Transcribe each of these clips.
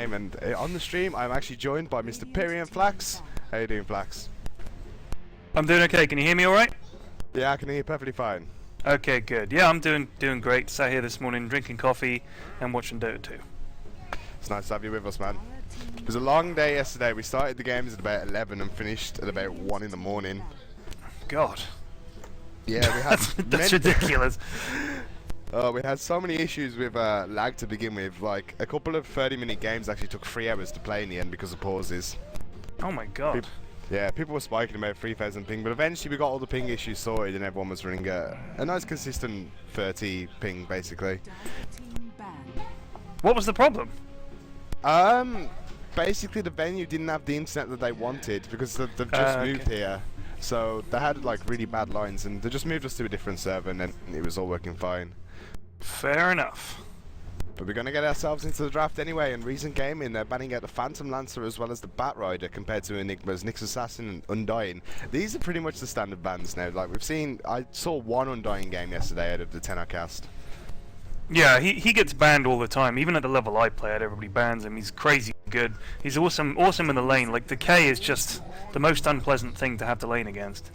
And on the stream, I'm actually joined by Mr. Perry and Flax. How you doing, Flax? I'm doing okay. Can you hear me all right? Yeah, I can hear you perfectly fine. Okay, good. Yeah, I'm doing great. Sat here this morning drinking coffee and watching Dota 2. It's nice to have you with us, man. It was a long day yesterday. We started the games at about 11 and finished at about 1 in the morning. God. Yeah, we had that's ridiculous. We had so many issues with lag to begin with. Like, a couple of 30-minute games actually took 3 hours to play in the end because of pauses. Oh my God. People were spiking about 3,000 ping, but eventually we got all the ping issues sorted and everyone was running a nice consistent 30 ping, basically. What was the problem? Basically the venue didn't have the internet that they wanted because they've just moved here. So they had like really bad lines and they just moved us to a different server and then it was all working fine. Fair enough. But we're going to get ourselves into the draft anyway, and Reason Gaming, they're banning out the Phantom Lancer as well as the Bat Rider compared to eNigma's Nyx Assassin and Undying. These are pretty much the standard bans now. Like we've seen, I saw one Undying game yesterday out of the 10 I cast. Yeah, he gets banned all the time. Even at the level I play at, everybody bans him. He's crazy good. He's awesome in the lane. Like, Decay is just the most unpleasant thing to have to lane against.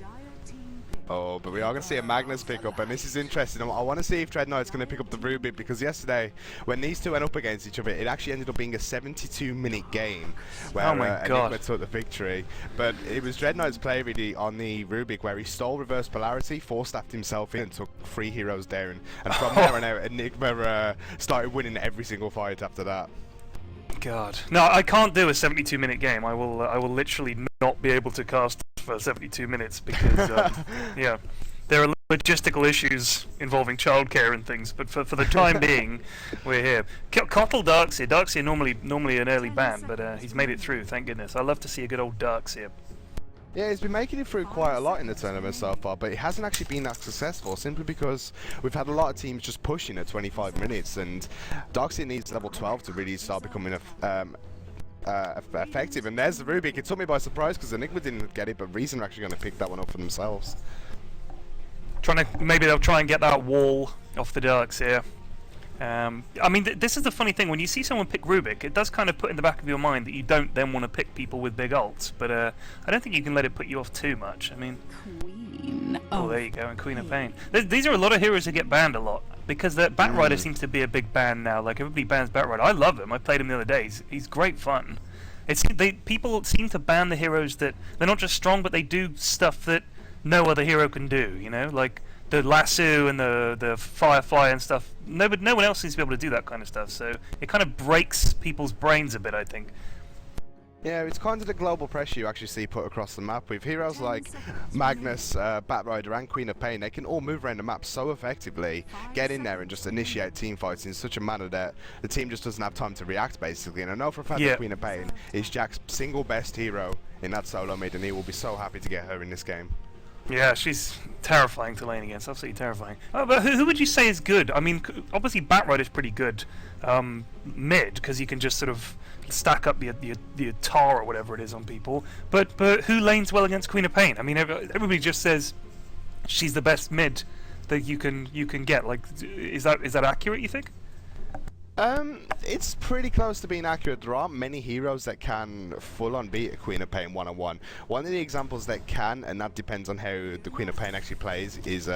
Oh, but we are going to see a Magnus pick up, and this is interesting. I want to see if Dreadnought's going to pick up the Rubik, because yesterday, when these two went up against each other, it actually ended up being a 72-minute game where Enigma took the victory. But it was Dreadnought's play really on the Rubik where he stole reverse polarity, force-staffed himself in, and took 3 heroes down. And from there on out, Enigma started winning every single fight after that. God. No, I can't do a 72-minute game. I will literally not be able to cast for 72 minutes because, yeah, there are logistical issues involving childcare and things. But for the time being, we're here. Cottle Darkseer. Darkseer normally an early ban, but he's made it through. Thank goodness. I love to see a good old Darkseer. Yeah, he's been making it through quite a lot in the tournament so far, but it hasn't actually been that successful, simply because we've had a lot of teams just pushing at 25 minutes, and Darkseer needs level 12 to really start becoming effective. And there's the Rubik. It took me by surprise because Enigma didn't get it, but Reason are actually going to pick that one up for themselves. Maybe they'll try and get that wall off the Darkseer. I mean, this is the funny thing. When you see someone pick Rubik, it does kind of put in the back of your mind that you don't then want to pick people with big ults. But I don't think you can let it put you off too much. I mean, oh, there you go, and Queen of Pain. These are a lot of heroes who get banned a lot because the Bat Rider seems to be a big ban now. Like, everybody bans Bat Rider. I love him. I played him the other day. He's great fun. People seem to ban the heroes that they're not just strong, but they do stuff that no other hero can do. You know, like the lasso and the firefly and stuff. No one else seems to be able to do that kind of stuff. So it kind of breaks people's brains a bit, I think. Yeah, it's kind of the global pressure you actually see put across the map with heroes like Magnus, Bat Rider and Queen of Pain. They can all move around the map so effectively, get in there and just initiate team fights in such a manner that the team just doesn't have time to react, basically. And I know for a fact that Queen of Pain is Jack's single best hero in that solo mid, and he will be so happy to get her in this game. Yeah, she's terrifying to lane against, absolutely terrifying. But who would you say is good? I mean, obviously Bat Rider's pretty good mid, because you can just sort of stack up the tar or whatever it is on people. But who lanes well against Queen of Pain? I mean, everybody just says she's the best mid that you can get. Like, is that accurate, you think? It's pretty close to being accurate. There aren't many heroes that can full-on beat a Queen of Pain one-on-one. One of the examples that can, and that depends on how the Queen of Pain actually plays, is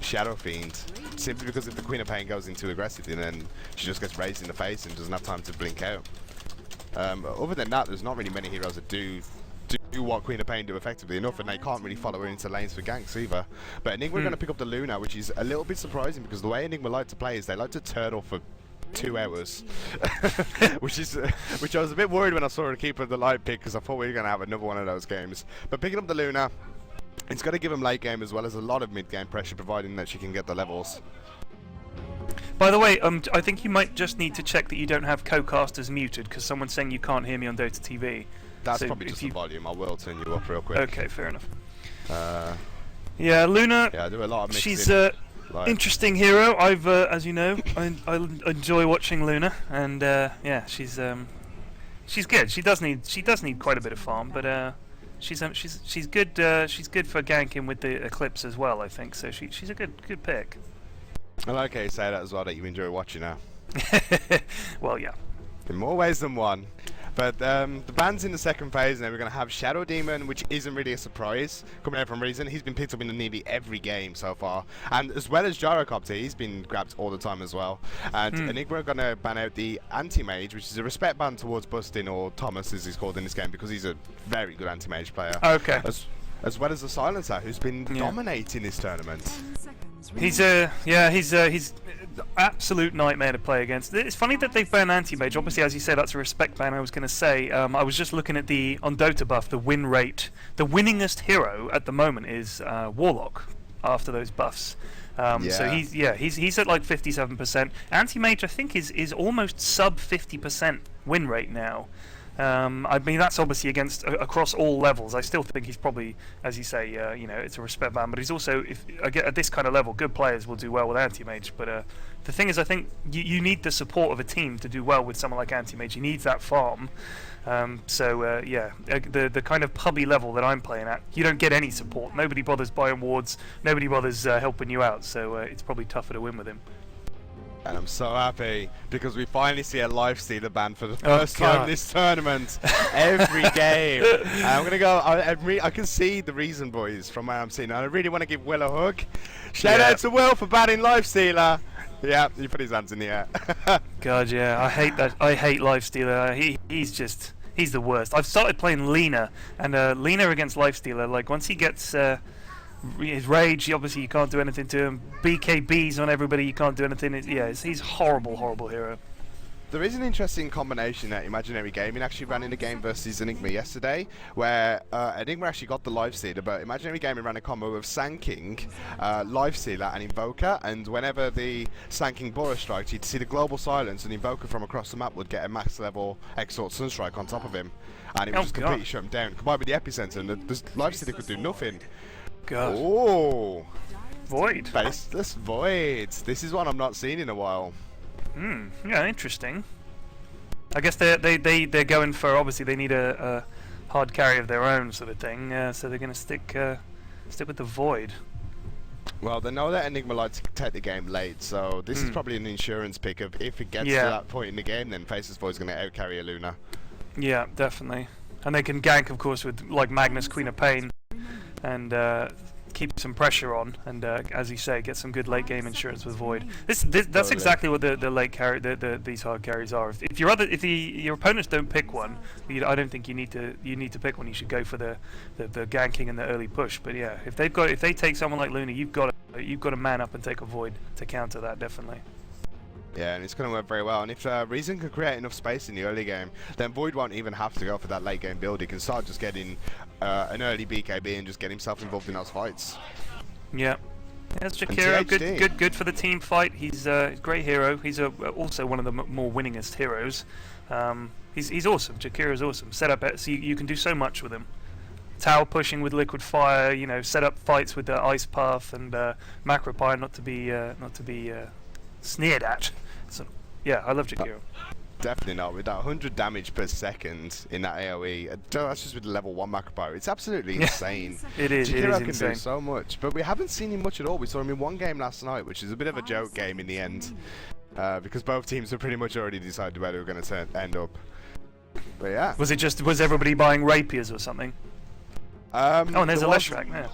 Shadow Fiend. Simply because if the Queen of Pain goes into aggressivity, then she just gets raised in the face and doesn't have time to blink out. Other than that, there's not really many heroes that do what Queen of Pain do effectively enough, and they can't really follow her into lanes for ganks either. But Enigma are going to pick up the Luna, which is a little bit surprising because the way Enigma like to play is they like to turtle for 2 hours, which I was a bit worried when I saw her keep the light pick because I thought we were going to have another one of those games. But picking up the Luna, it's going to give him late game as well as a lot of mid game pressure, providing that she can get the levels. By the way, I think you might just need to check that you don't have co-casters muted because someone's saying you can't hear me on Dota TV. That's probably just the volume. I will turn you up real quick. Okay, fair enough. Yeah, Luna. Yeah, I do a lot of mixing. She's interesting hero. As you know, I enjoy watching Luna, and yeah, she's good. She does need quite a bit of farm, but she's good. She's good for ganking with the Eclipse as well, I think. So she's a good pick. I like how you say that as well, that you enjoy watching her. Well, yeah. In more ways than one. But the ban's in the second phase, and then we're going to have Shadow Demon, which isn't really a surprise, coming out from Reason. He's been picked up in nearly every game so far. And as well as Gyrocopter, he's been grabbed all the time as well. And eNigma are going to ban out the Anti-Mage, which is a respect ban towards Bustin, or Thomas as he's called in this game, because he's a very good Anti-Mage player. Okay. As well as the Silencer, who's been dominating this tournament. He's absolute nightmare to play against. It's funny that they've banned Anti-Mage. Obviously, as you said, that's a respect ban. I was going to say, I was just looking at on Dota buff, the win rate. The winningest hero at the moment is Warlock after those buffs. So he's at like 57%. Anti-Mage, I think, is almost sub 50% win rate now. I mean, that's obviously against across all levels. I still think he's probably, as you say, it's a respect ban. But he's also, at this kind of level, good players will do well with Anti-Mage. But the thing is, I think you need the support of a team to do well with someone like Anti-Mage. He needs that farm. The kind of pubby level that I'm playing at, you don't get any support. Nobody bothers buying wards. Nobody bothers helping you out. So it's probably tougher to win with him. And I'm so happy because we finally see a Lifestealer ban for the first time this tournament. Every game. And I'm gonna go. I can see the reason, boys, from where I'm seeing. I really want to give Will a hug. Shout out to Will for banning Lifestealer. Yeah, he put his hands in the air. God, yeah, I hate that. I hate Lifestealer. He's the worst. I've started playing Lena, and Lena against Lifestealer. Like once he gets his rage, obviously you can't do anything to him. BKBs on everybody, you can't do anything. He's horrible hero. There is an interesting combination at Imaginary Gaming actually ran in a game versus eNigma yesterday, where eNigma actually got the Lifestealer, but Imaginary Gaming ran a combo of Sand-King, Lifestealer and Invoker, and whenever the Sand-King Boros striked, you'd see the global silence, and Invoker from across the map would get a max level Exort Sunstrike on top of him, and it would just completely shut him down, combined with the Epicenter, and the Lifestealer could do nothing. God. Oh, Void. Faceless Voids. This is one I'm not seeing in a while. Yeah, interesting. I guess they're going for, obviously they need a hard carry of their own sort of thing, so they're going to stick with the Void. Well, they know that eNigma like to take the game late, so this is probably an insurance pick of if it gets to that point in the game, then Faceless Void's going to out-carry a Luna. Yeah, definitely. And they can gank, of course, with like Magnus, Queen of Pain, and keep some pressure on, and as you say, get some good late game insurance with Void. That's exactly what the late carry, these hard carries are. If your opponents don't pick one, I don't think you need to pick one. You should go for the ganking and the early push. But yeah, if they take someone like Luna, you've got to man up and take a Void to counter that, definitely. Yeah, and it's going to work very well. And if Reason can create enough space in the early game, then Void won't even have to go for that late game build. He can start just getting an early BKB and just get himself involved in those fights. Yeah. There's Jakiro, good for the team fight. He's a great hero. He's also one of the more winningest heroes. He's awesome. Jakiro's awesome. Set up, so you can do so much with him. Tower pushing with liquid fire. Set up fights with the ice path and Macropire, not to be sneered at. So yeah, I love Jakiro. Definitely not. With that 100 damage per second in that AoE, that's just with the level 1 Macropire. It's absolutely insane. It is. Jakiro can do so much, but we haven't seen him much at all. We saw him in one game last night, which is a bit of a joke game in the end, because both teams have pretty much already decided where they were going to end up. But yeah. Was everybody buying rapiers or something? And there's a Leshrac there.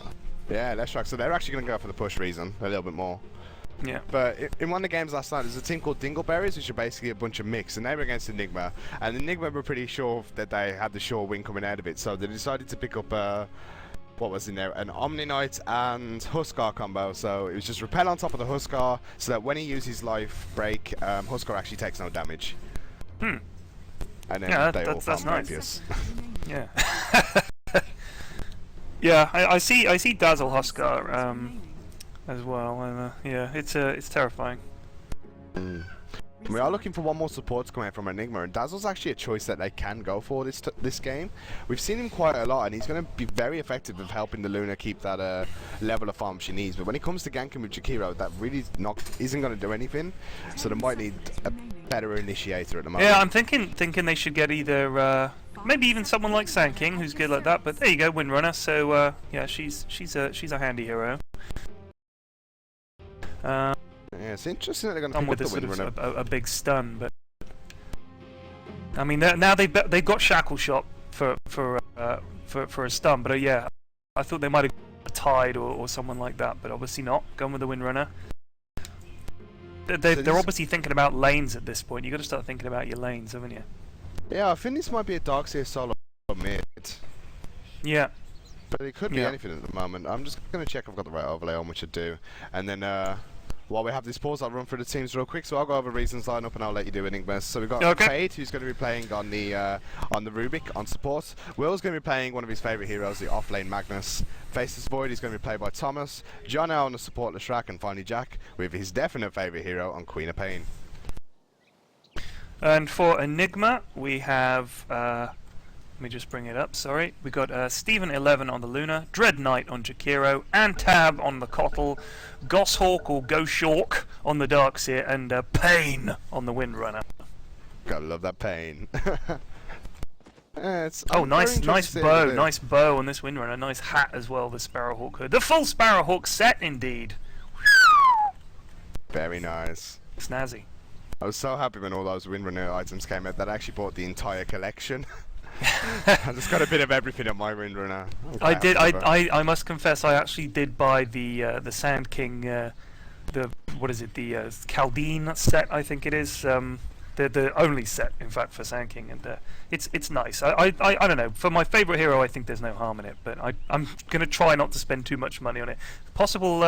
Yeah, Leshrac. So they're actually going to go for the push Reason a little bit more. Yeah. But in one of the games last night, there's a team called Dingleberries, which are basically a bunch of mix, and they were against eNigma. And eNigma were pretty sure that they had the sure win coming out of it, so they decided to pick up what was in there, an Omni Knight and Huskar combo. So it was just repel on top of the Huskar, so that when he uses life break, Huskar actually takes no damage. And then they all farm rapiers. Yeah. Yeah, I see Dazzle Huskar as well, and yeah, it's terrifying. We are looking for one more support to come out from eNigma, and Dazzle's actually a choice that they can go for this game. We've seen him quite a lot, and he's going to be very effective with helping the Luna keep that level of farm she needs. But when it comes to ganking with Jakiro, that really isn't going to do anything. So they might need a better initiator at the moment. Yeah, I'm thinking they should get either maybe even someone like Sand-King, who's good like that. But there you go, Windrunner. So yeah, she's a handy hero. Yeah, it's interesting that they're going to pick up the with Windrunner. a big stun, but I mean, now they've got Shackle Shot for a stun, but yeah, I thought they might have Tide or someone like that, but obviously not. Going with the Windrunner. They're obviously thinking about lanes at this point. You got to start thinking about your lanes, haven't you? Yeah, I think this might be a Darkseer solo mid. Yeah. But it could be anything at the moment. I'm just going to check I've got the right overlay on, which I do. And then while we have this pause, I'll run through the teams real quick. So I'll go over reasons line up and I'll let you do eNigma. So we've got Fade, who's going to be playing on the Rubik on support. Will's going to be playing one of his favourite heroes, the offlane Magnus. Faceless Void is going to be played by Thomas. John on the support Leshrac, and finally Jack with his definite favourite hero on Queen of Pain. And for eNigma, we have let me just bring it up, sorry. We got Stephen 11 on the Luna, Dread Knight on Jakiro, and Tab on the Cottle, Goshawk or Goshawk on the Darkseer, and Pain on the Windrunner. Gotta love that Pain. Nice bow on this Windrunner, nice hat as well, the Sparrowhawk hood. The full Sparrowhawk set, indeed. Very nice. Snazzy. I was so happy when all those Windrunner items came out that I actually bought the entire collection. I just got a bit of everything on my Windrunner. I must confess, I actually did buy the Sand King, the Chaldean set, I think it is. The only set, in fact, for Sand King, and it's nice. I don't know. For my favourite hero, I think there's no harm in it, but I'm gonna try not to spend too much money on it. Possible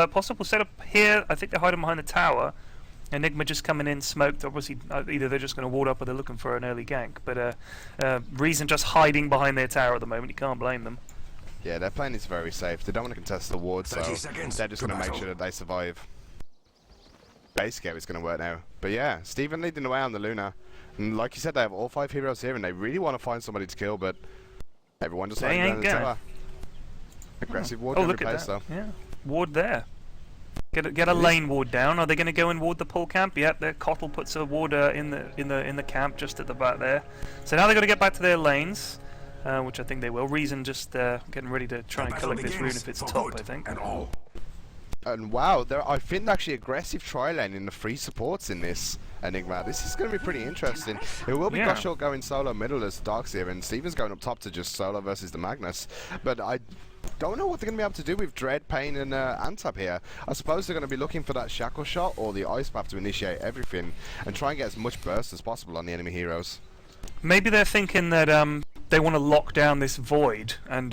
setup here. I think they're hiding behind the tower. eNigma just coming in, smoked. Obviously, either they're just going to ward up or they're looking for an early gank. But Reason just hiding behind their tower at the moment. You can't blame them. Yeah, their plan is very safe. They don't want to contest the ward, so they're just going to make sure that they survive. Basically, it's going to work now. But yeah, Stephen leading the way on the Luna. And like you said, they have all 5 heroes here, and they really want to find somebody to kill, but everyone just hiding behind the tower. Aggressive ward going to replace, though. Yeah, ward there. Get a lane ward down. Are they going to go and ward the pull camp? Yep, their Cottle puts a warder in the camp just at the back there. So now they've got to get back to their lanes, which I think they will. Reason just getting ready to try and collect this rune if it's top, I think. And wow, I think actually aggressive tri-lane in the 3 supports in this eNigma. This is going to be pretty interesting. It will be Goshawk going solo middle as Darkseer, and Steven's going up top to just solo versus the Magnus. But I don't know what they're going to be able to do with Dread, Pain, and Antap here. I suppose they're going to be looking for that Shackle Shot or the Ice Path to initiate everything and try and get as much burst as possible on the enemy heroes. Maybe they're thinking that they want to lock down this Void, and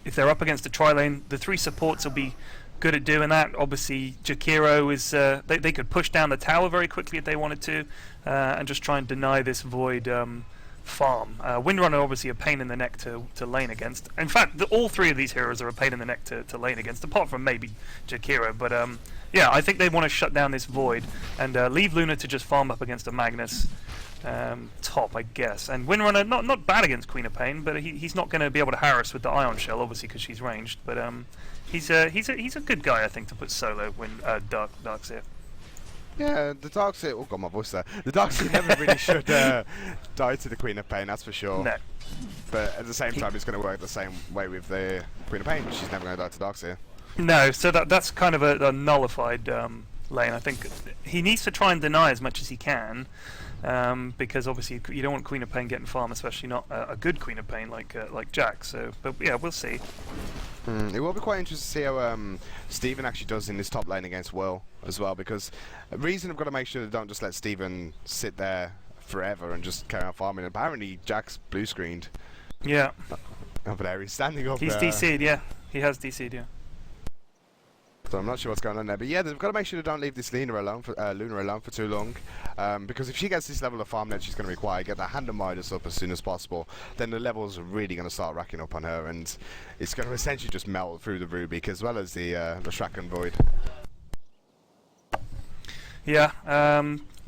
if they're up against a tri-lane, the 3 supports will be good at doing that. Obviously, Jakiro is they could push down the tower very quickly if they wanted to, and just try and deny this Void farm. Windrunner obviously a pain in the neck to lane against. In fact, all 3 of these heroes are a pain in the neck to lane against, apart from maybe Jakiro. But yeah, I think they want to shut down this Void and leave Luna to just farm up against a Magnus top, I guess. And Windrunner not bad against Queen of Pain, but he's not going to be able to harass with the Ion Shell, obviously, because she's ranged. But he's a good guy, I think, to put solo when Darkseer. Yeah, the Darkseer. Oh god, my voice there. The Darkseer never really should die to the Queen of Pain, that's for sure. No. But at the same time, it's going to work the same way with the Queen of Pain. She's never going to die to Darkseer. No, so that's kind of a nullified lane. I think he needs to try and deny as much as he can, because obviously you don't want Queen of Pain getting farm, especially not a good Queen of Pain like Jack. So, but yeah, we'll see. It will be quite interesting to see how Stephen actually does in this top lane against Will as well, because Reason have got to make sure they don't just let Stephen sit there forever and just carry on farming. Apparently Jack's blue screened. Yeah. Over there, he's standing up. He's DC'd, yeah. He has DC'd, yeah. So I'm not sure what's going on there, but yeah, they've got to make sure they don't leave this Luna alone for too long, because if she gets this level of farm that she's going to require, get that hand of Midas up as soon as possible, then the levels are really going to start racking up on her, and it's going to essentially just melt through the Rubik as well as the Shrek and Void. Yeah,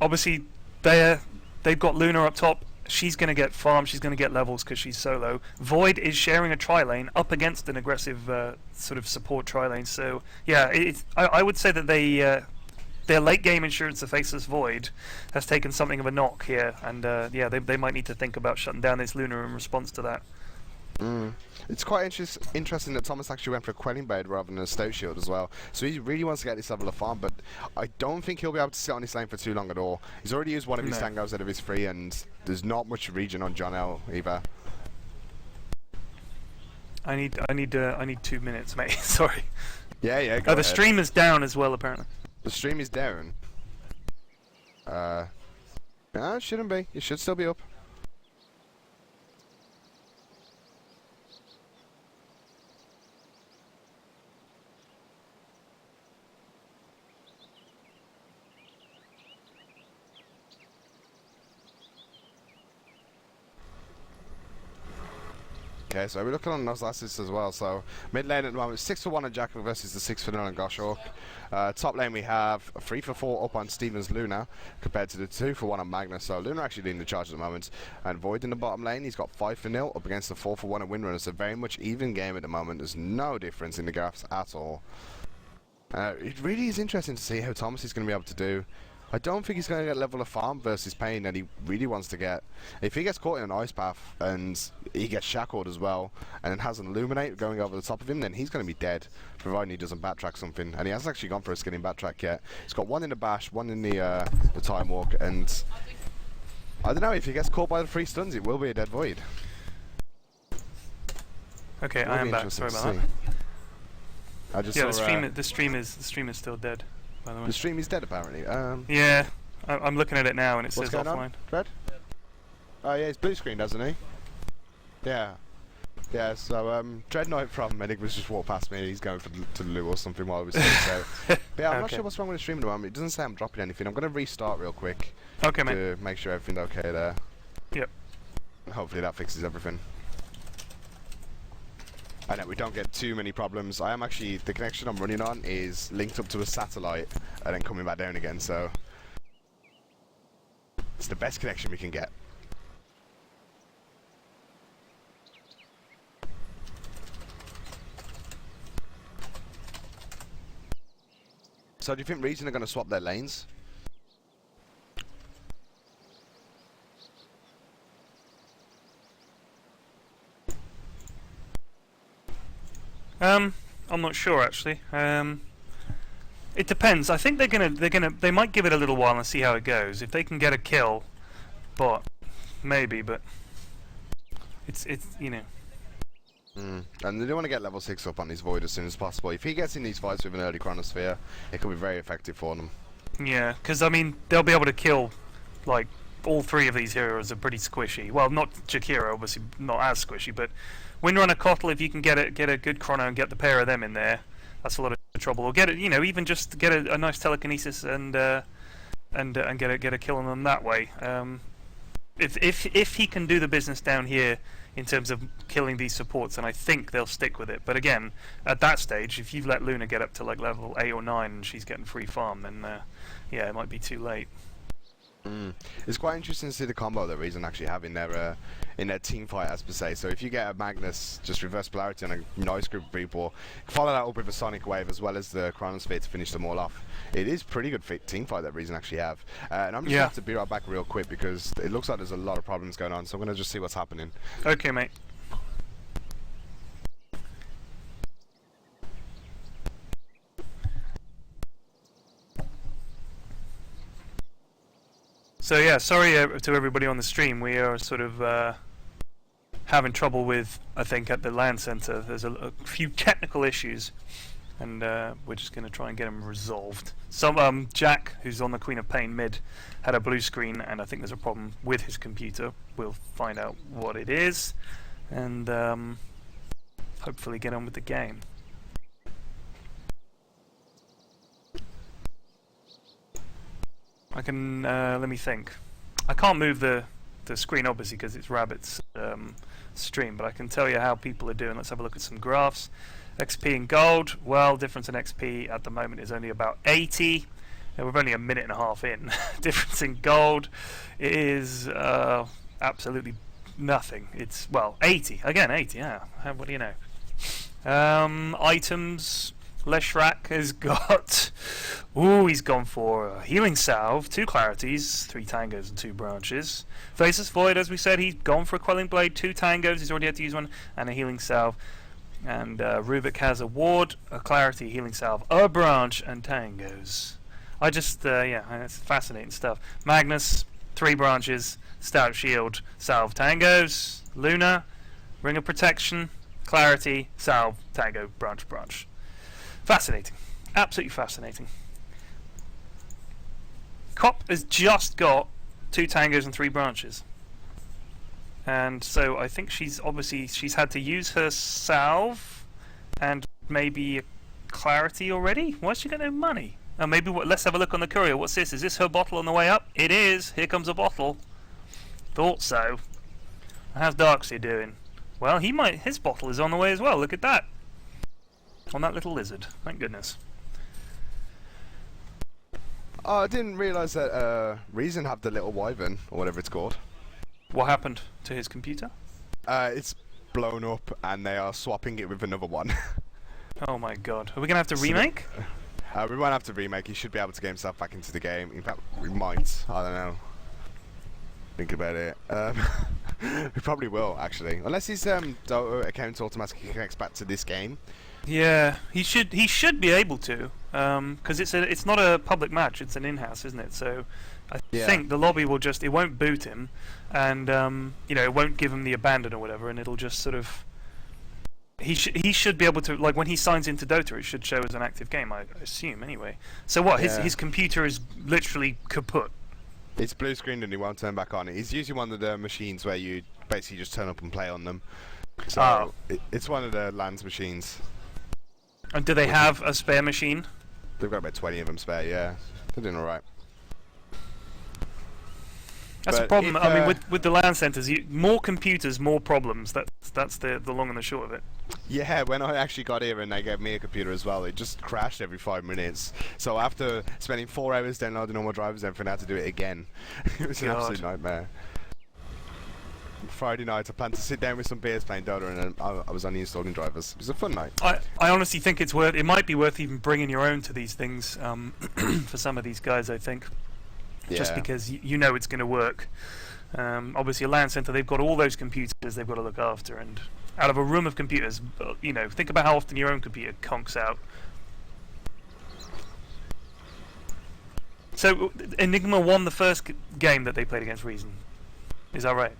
obviously they've got Luna up top. She's going to get farm, she's going to get levels because she's solo. Void is sharing a tri-lane up against an aggressive sort of support tri-lane. So, yeah, I would say that their late game insurance of Faceless Void has taken something of a knock here. And, yeah, they might need to think about shutting down this Luna in response to that. It's quite interesting that Thomas actually went for a Quelling Blade rather than a Stout Shield as well. So he really wants to get this level of farm, but I don't think he'll be able to sit on his lane for too long at all. He's already used one of his tangos out of his 3, and there's not much regen on John L either. I need 2 minutes, mate. Sorry. Yeah, go the ahead. stream is down as well, apparently. The stream is down. No, it shouldn't be. It should still be up. Okay, so we're looking on those assists as well. So mid lane at the moment, 6 for 1 on Jackal versus the 6 for 0 on Goshawk. Top lane we have a 3 for 4 up on Stevens Luna compared to the 2 for 1 on Magnus. So Luna actually leading the charge at the moment. And Void in the bottom lane, he's got 5 for 0 up against the 4 for 1 on Windrunner. So very much even game at the moment. There's no difference in the graphs at all. It really is interesting to see how Thomas is going to be able to do. I don't think he's going to get level of farm versus pain that he really wants to get. If he gets caught in an ice path and he gets shackled as well and then has an illuminate going over the top of him, then he's going to be dead, providing he doesn't backtrack something. And he hasn't actually gone for a skinning backtrack yet. He's got 1 in the bash, 1 in the time walk, and I don't know, if he gets caught by the 3 stuns, it will be a dead void. Okay, I am back. Sorry about that. I just yeah, saw, the stream is still dead. By the way. The stream is dead apparently. Yeah, I'm looking at it now and it what's says going offline. On? Dread? Oh yeah, he's blue screen, doesn't he? Yeah. Yeah, so Dread Knight from eNigma's just walked past me. He's going to the loo or something while we was so. But yeah, I'm not sure what's wrong with the stream at the moment. It doesn't say I'm dropping anything. I'm going to restart real quick. Okay, mate. To make sure everything's okay there. Yep. Hopefully that fixes everything. I know we don't get too many problems. I am actually, the connection I'm running on is linked up to a satellite and then coming back down again, so it's the best connection we can get. So do you think Region are going to swap their lanes? I'm not sure actually. It depends. I think they might give it a little while and see how it goes. If they can get a kill, but maybe, but it's you know. And they do want to get level 6 up on his Void as soon as possible. If he gets in these fights with an early Chronosphere, it could be very effective for them. Yeah, because I mean they'll be able to kill like all 3 of these heroes are pretty squishy. Well, not Jakiro, obviously not as squishy, but Windrunner Kotl, if you can get a good chrono and get the pair of them in there, that's a lot of trouble. Or get it, you know, even just get a nice telekinesis and get a kill on them that way. If he can do the business down here in terms of killing these supports, then I think they'll stick with it. But again, at that stage, if you've let Luna get up to like level 8 or 9 and she's getting free farm, then yeah, it might be too late. It's quite interesting to see the combo that Reason actually have in their team fight, as per se. So if you get a Magnus, just reverse polarity on a nice group of people, follow that up with a Sonic Wave as well as the Chronosphere to finish them all off. It is pretty good team fight that Reason actually have. And I'm just going to have to be right back real quick because it looks like there's a lot of problems going on. So I'm going to just see what's happening. Okay, mate. So yeah, sorry to everybody on the stream. We are sort of having trouble with, I think, at the LAN center. There's a few technical issues, and we're just going to try and get them resolved. Some Jack, who's on the Queen of Pain mid, had a blue screen, and I think there's a problem with his computer. We'll find out what it is, and hopefully get on with the game. I can, let me think. I can't move the screen obviously because it's Rabbit's stream, but I can tell you how people are doing. Let's have a look at some graphs. XP in gold, well, difference in XP at the moment is only about 80. We're only a minute and a half in. Difference in gold is absolutely nothing. It's, well, 80. Again, 80, yeah. What do you know? Items, Leshrak has got... Ooh, he's gone for a healing salve, 2 clarities, 3 tangos and 2 branches. Faceless Void, as we said, he's gone for a quelling blade, 2 tangos, he's already had to use one, and a healing salve. And Rubik has a ward, a clarity, healing salve, a branch, and tangos. I just, yeah, it's fascinating stuff. Magnus, 3 branches, stout shield, salve, tangos. Luna, ring of protection, clarity, salve, tango, branch, branch. Fascinating. Absolutely fascinating. Cop has just got 2 tangos and 3 branches. And so I think she's had to use her salve and maybe a clarity already. Why's she got no money? Oh, maybe let's have a look on the courier. What's this? Is this her bottle on the way up? It is. Here comes a bottle. Thought so. How's Darkseer doing? Well, his bottle is on the way as well. Look at that. On that little lizard. Thank goodness. Oh, I didn't realise that Reason had the little wyvern, or whatever it's called. What happened to his computer? It's blown up, and they are swapping it with another one. Oh my god. Are we going to have to remake? We won't have to remake. He should be able to get himself back into the game. In fact, we might. I don't know. Think about it. We probably will, actually. Unless his Dota account automatically connects back to this game. Yeah, he should be able to, because it's not a public match, it's an in-house, isn't it? So I think the lobby will it won't boot him, and it won't give him the abandon or whatever, and it'll just sort of he should be able to, like, when he signs into Dota, it should show as an active game, I assume anyway. So what? His computer is literally kaput. It's blue screened and he won't turn back on. He's using one of the machines where you basically just turn up and play on them. So it's one of the LAN's machines. And do they have a spare machine? They've got about 20 of them spare, yeah. They're doing alright. That's a problem. I mean, with the LAN centres, more computers, more problems. That's the long and the short of it. Yeah, when I actually got here and they gave me a computer as well, it just crashed every 5 minutes. So after spending 4 hours downloading all my drivers and everything, I had to do it again. It was an absolute nightmare. Friday night, I planned to sit down with some beers playing Dota, and I was only installing drivers. It was a fun night. I honestly think it might be worth even bringing your own to these things for some of these guys, I think. Yeah. Just because you know it's going to work. Obviously, a LAN centre, they've got all those computers they've got to look after, and out of a room of computers, think about how often your own computer conks out. So, eNigma won the first game that they played against Reason. Is that right?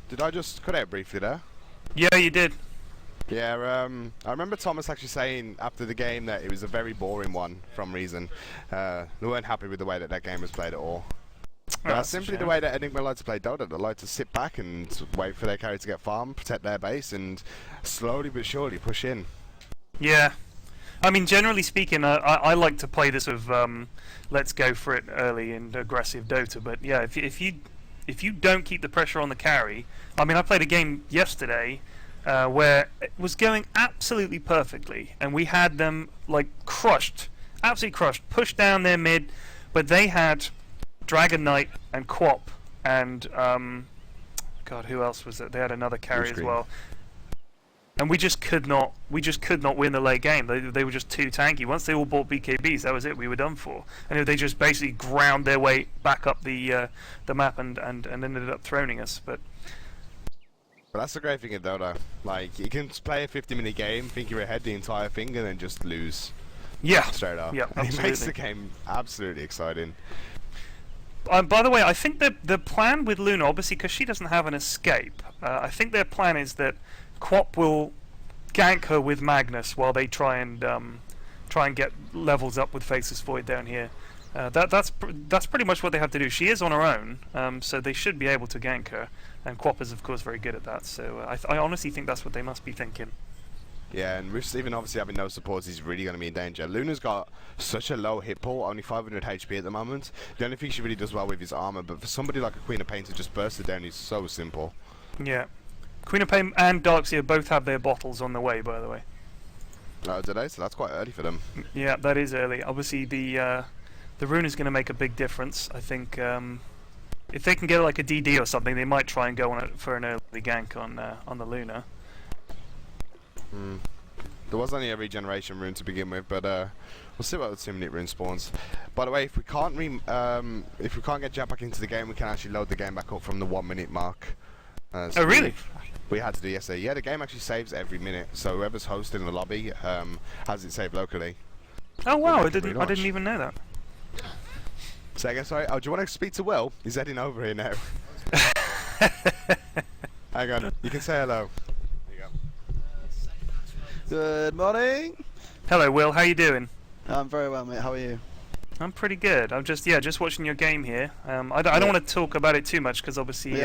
Did I just cut out briefly there? Yeah, you did. Yeah, I remember Thomas actually saying after the game that it was a very boring one from Reason. They weren't happy with the way that game was played at all. But that's simply the way that eNigma like to play Dota. They like to sit back and wait for their carry to get farmed, protect their base, and slowly but surely push in. Yeah. I mean, generally speaking, I like to play this with let's go for it early and aggressive Dota. But yeah, if you don't keep the pressure on the carry, I mean, I played a game yesterday where it was going absolutely perfectly, and we had them like crushed, absolutely crushed, pushed down their mid, but they had Dragon Knight and Quap and God, who else was it? They had another carry as well. And we just could not win the late game. They were just too tanky. Once they all bought BKBs, that was it. We were done for. And they just basically ground their way back up the map and ended up throning us. But that's the great thing in Dota. Like, you can play a 50-minute game, think you're ahead the entire thing, and then just lose. Yeah. Straight up. Yeah, and it makes the game absolutely exciting. By the way, I think the plan with Luna, obviously, because she doesn't have an escape, I think their plan is that Quap will gank her with Magnus while they try and get levels up with Faceless Void down here. That's pretty much what they have to do. She is on her own, so they should be able to gank her, and Quap is of course very good at that. So I honestly think that's what they must be thinking. Yeah, and with Steven obviously having no supports, he's really going to be in danger. Luna's got such a low hit pool, only 500 HP at the moment. The only thing she really does well with is armor, but for somebody like a Queen of Pain to just burst it down is so simple. Yeah. Queen of Pain and Darkseer both have their bottles on the way, by the way. Oh, did they? So that's quite early for them. Yeah, that is early. Obviously, the rune is going to make a big difference. I think if they can get like a DD or something, they might try and go on it for an early gank on the Luna. There was only a regeneration rune to begin with, but we'll see what the 2-minute rune spawns. By the way, if we can't get Jack back into the game, we can actually load the game back up from the 1-minute mark. Oh, really? We had to do yesterday. Yeah, the game actually saves every minute, so whoever's hosting the lobby has it saved locally. Oh wow, I didn't even know that. Say again, sorry. Oh, do you want to speak to Will? He's heading over here now. Hang on, you can say hello. There you go. Good morning. Hello, Will. How you doing? I'm very well, mate. How are you? I'm pretty good. I'm just watching your game here. I don't want to talk about it too much because obviously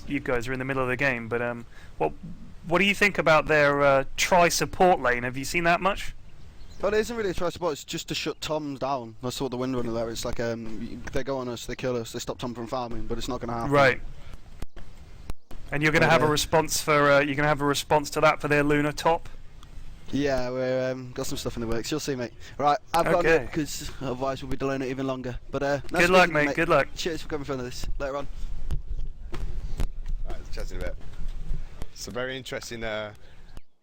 you guys are in the middle of the game. But what do you think about their try support lane? Have you seen that much? Well, it isn't really a try support. It's just to shut Toms down. That's what the Windrunner there. It's like they go on us, they kill us, they stop Tom from farming, but it's not going to happen. Right. And you're going to have a response for you're going to have a response to that for their Luna top. Yeah, we've got some stuff in the works. You'll see, mate. Right, I've got it because otherwise we'll be delaying it even longer. But nice good luck, mate. Good luck. Cheers for coming in front of this. Later on. Right, let's chat in a bit. It's a very interesting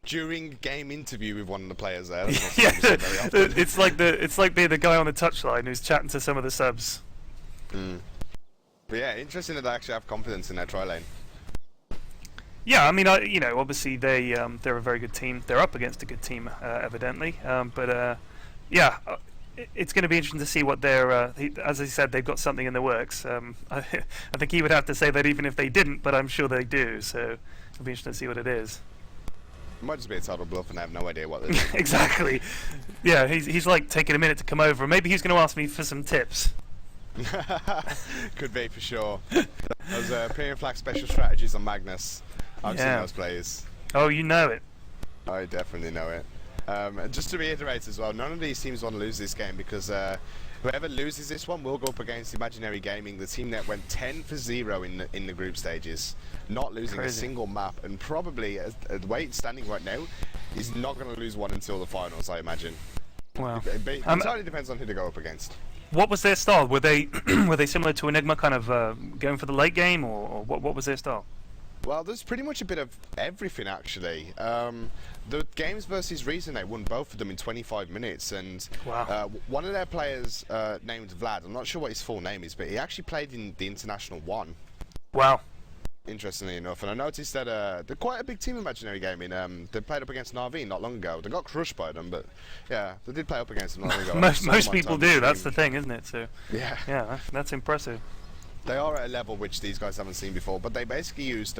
during game interview with one of the players there. Yeah, it's like being the guy on the touchline who's chatting to some of the subs. But yeah, interesting that they actually have confidence in their try lane. Yeah, I mean, obviously they're a very good team. They're up against a good team, evidently. Yeah, it's going to be interesting to see what they're. As I said, they've got something in the works. I think he would have to say that even if they didn't, but I'm sure they do. So it'll be interesting to see what it is. It might just be a total bluff, and I have no idea what they're doing. Exactly. Yeah, he's like taking a minute to come over. Maybe he's going to ask me for some tips. Could be for sure. Those premium flag special strategies on Magnus. I've seen those plays. Oh, you know it. I definitely know it. Just to reiterate as well, none of these teams want to lose this game because whoever loses this one will go up against Imaginary Gaming, the team that went 10 for 0 in the group stages, not losing a single map, and probably the way it's standing right now, is not going to lose one until the finals, I imagine. Wow. It entirely depends on who they go up against. What was their style? Were they were they similar to eNigma, kind of going for the late game, or what was their style? Well, there's pretty much a bit of everything, actually. The games versus Reason, they won both of them in 25 minutes, and one of their players, named Vlad, I'm not sure what his full name is, but he actually played in the International 1. Wow. Interestingly enough, and I noticed that they're quite a big team, Imaginary Gaming. They played up against Narveen not long ago. They got crushed by them, but yeah, they did play up against them not long ago. most people do, that's the thing, isn't it? So yeah, that's impressive. They are at a level which these guys haven't seen before, but they basically used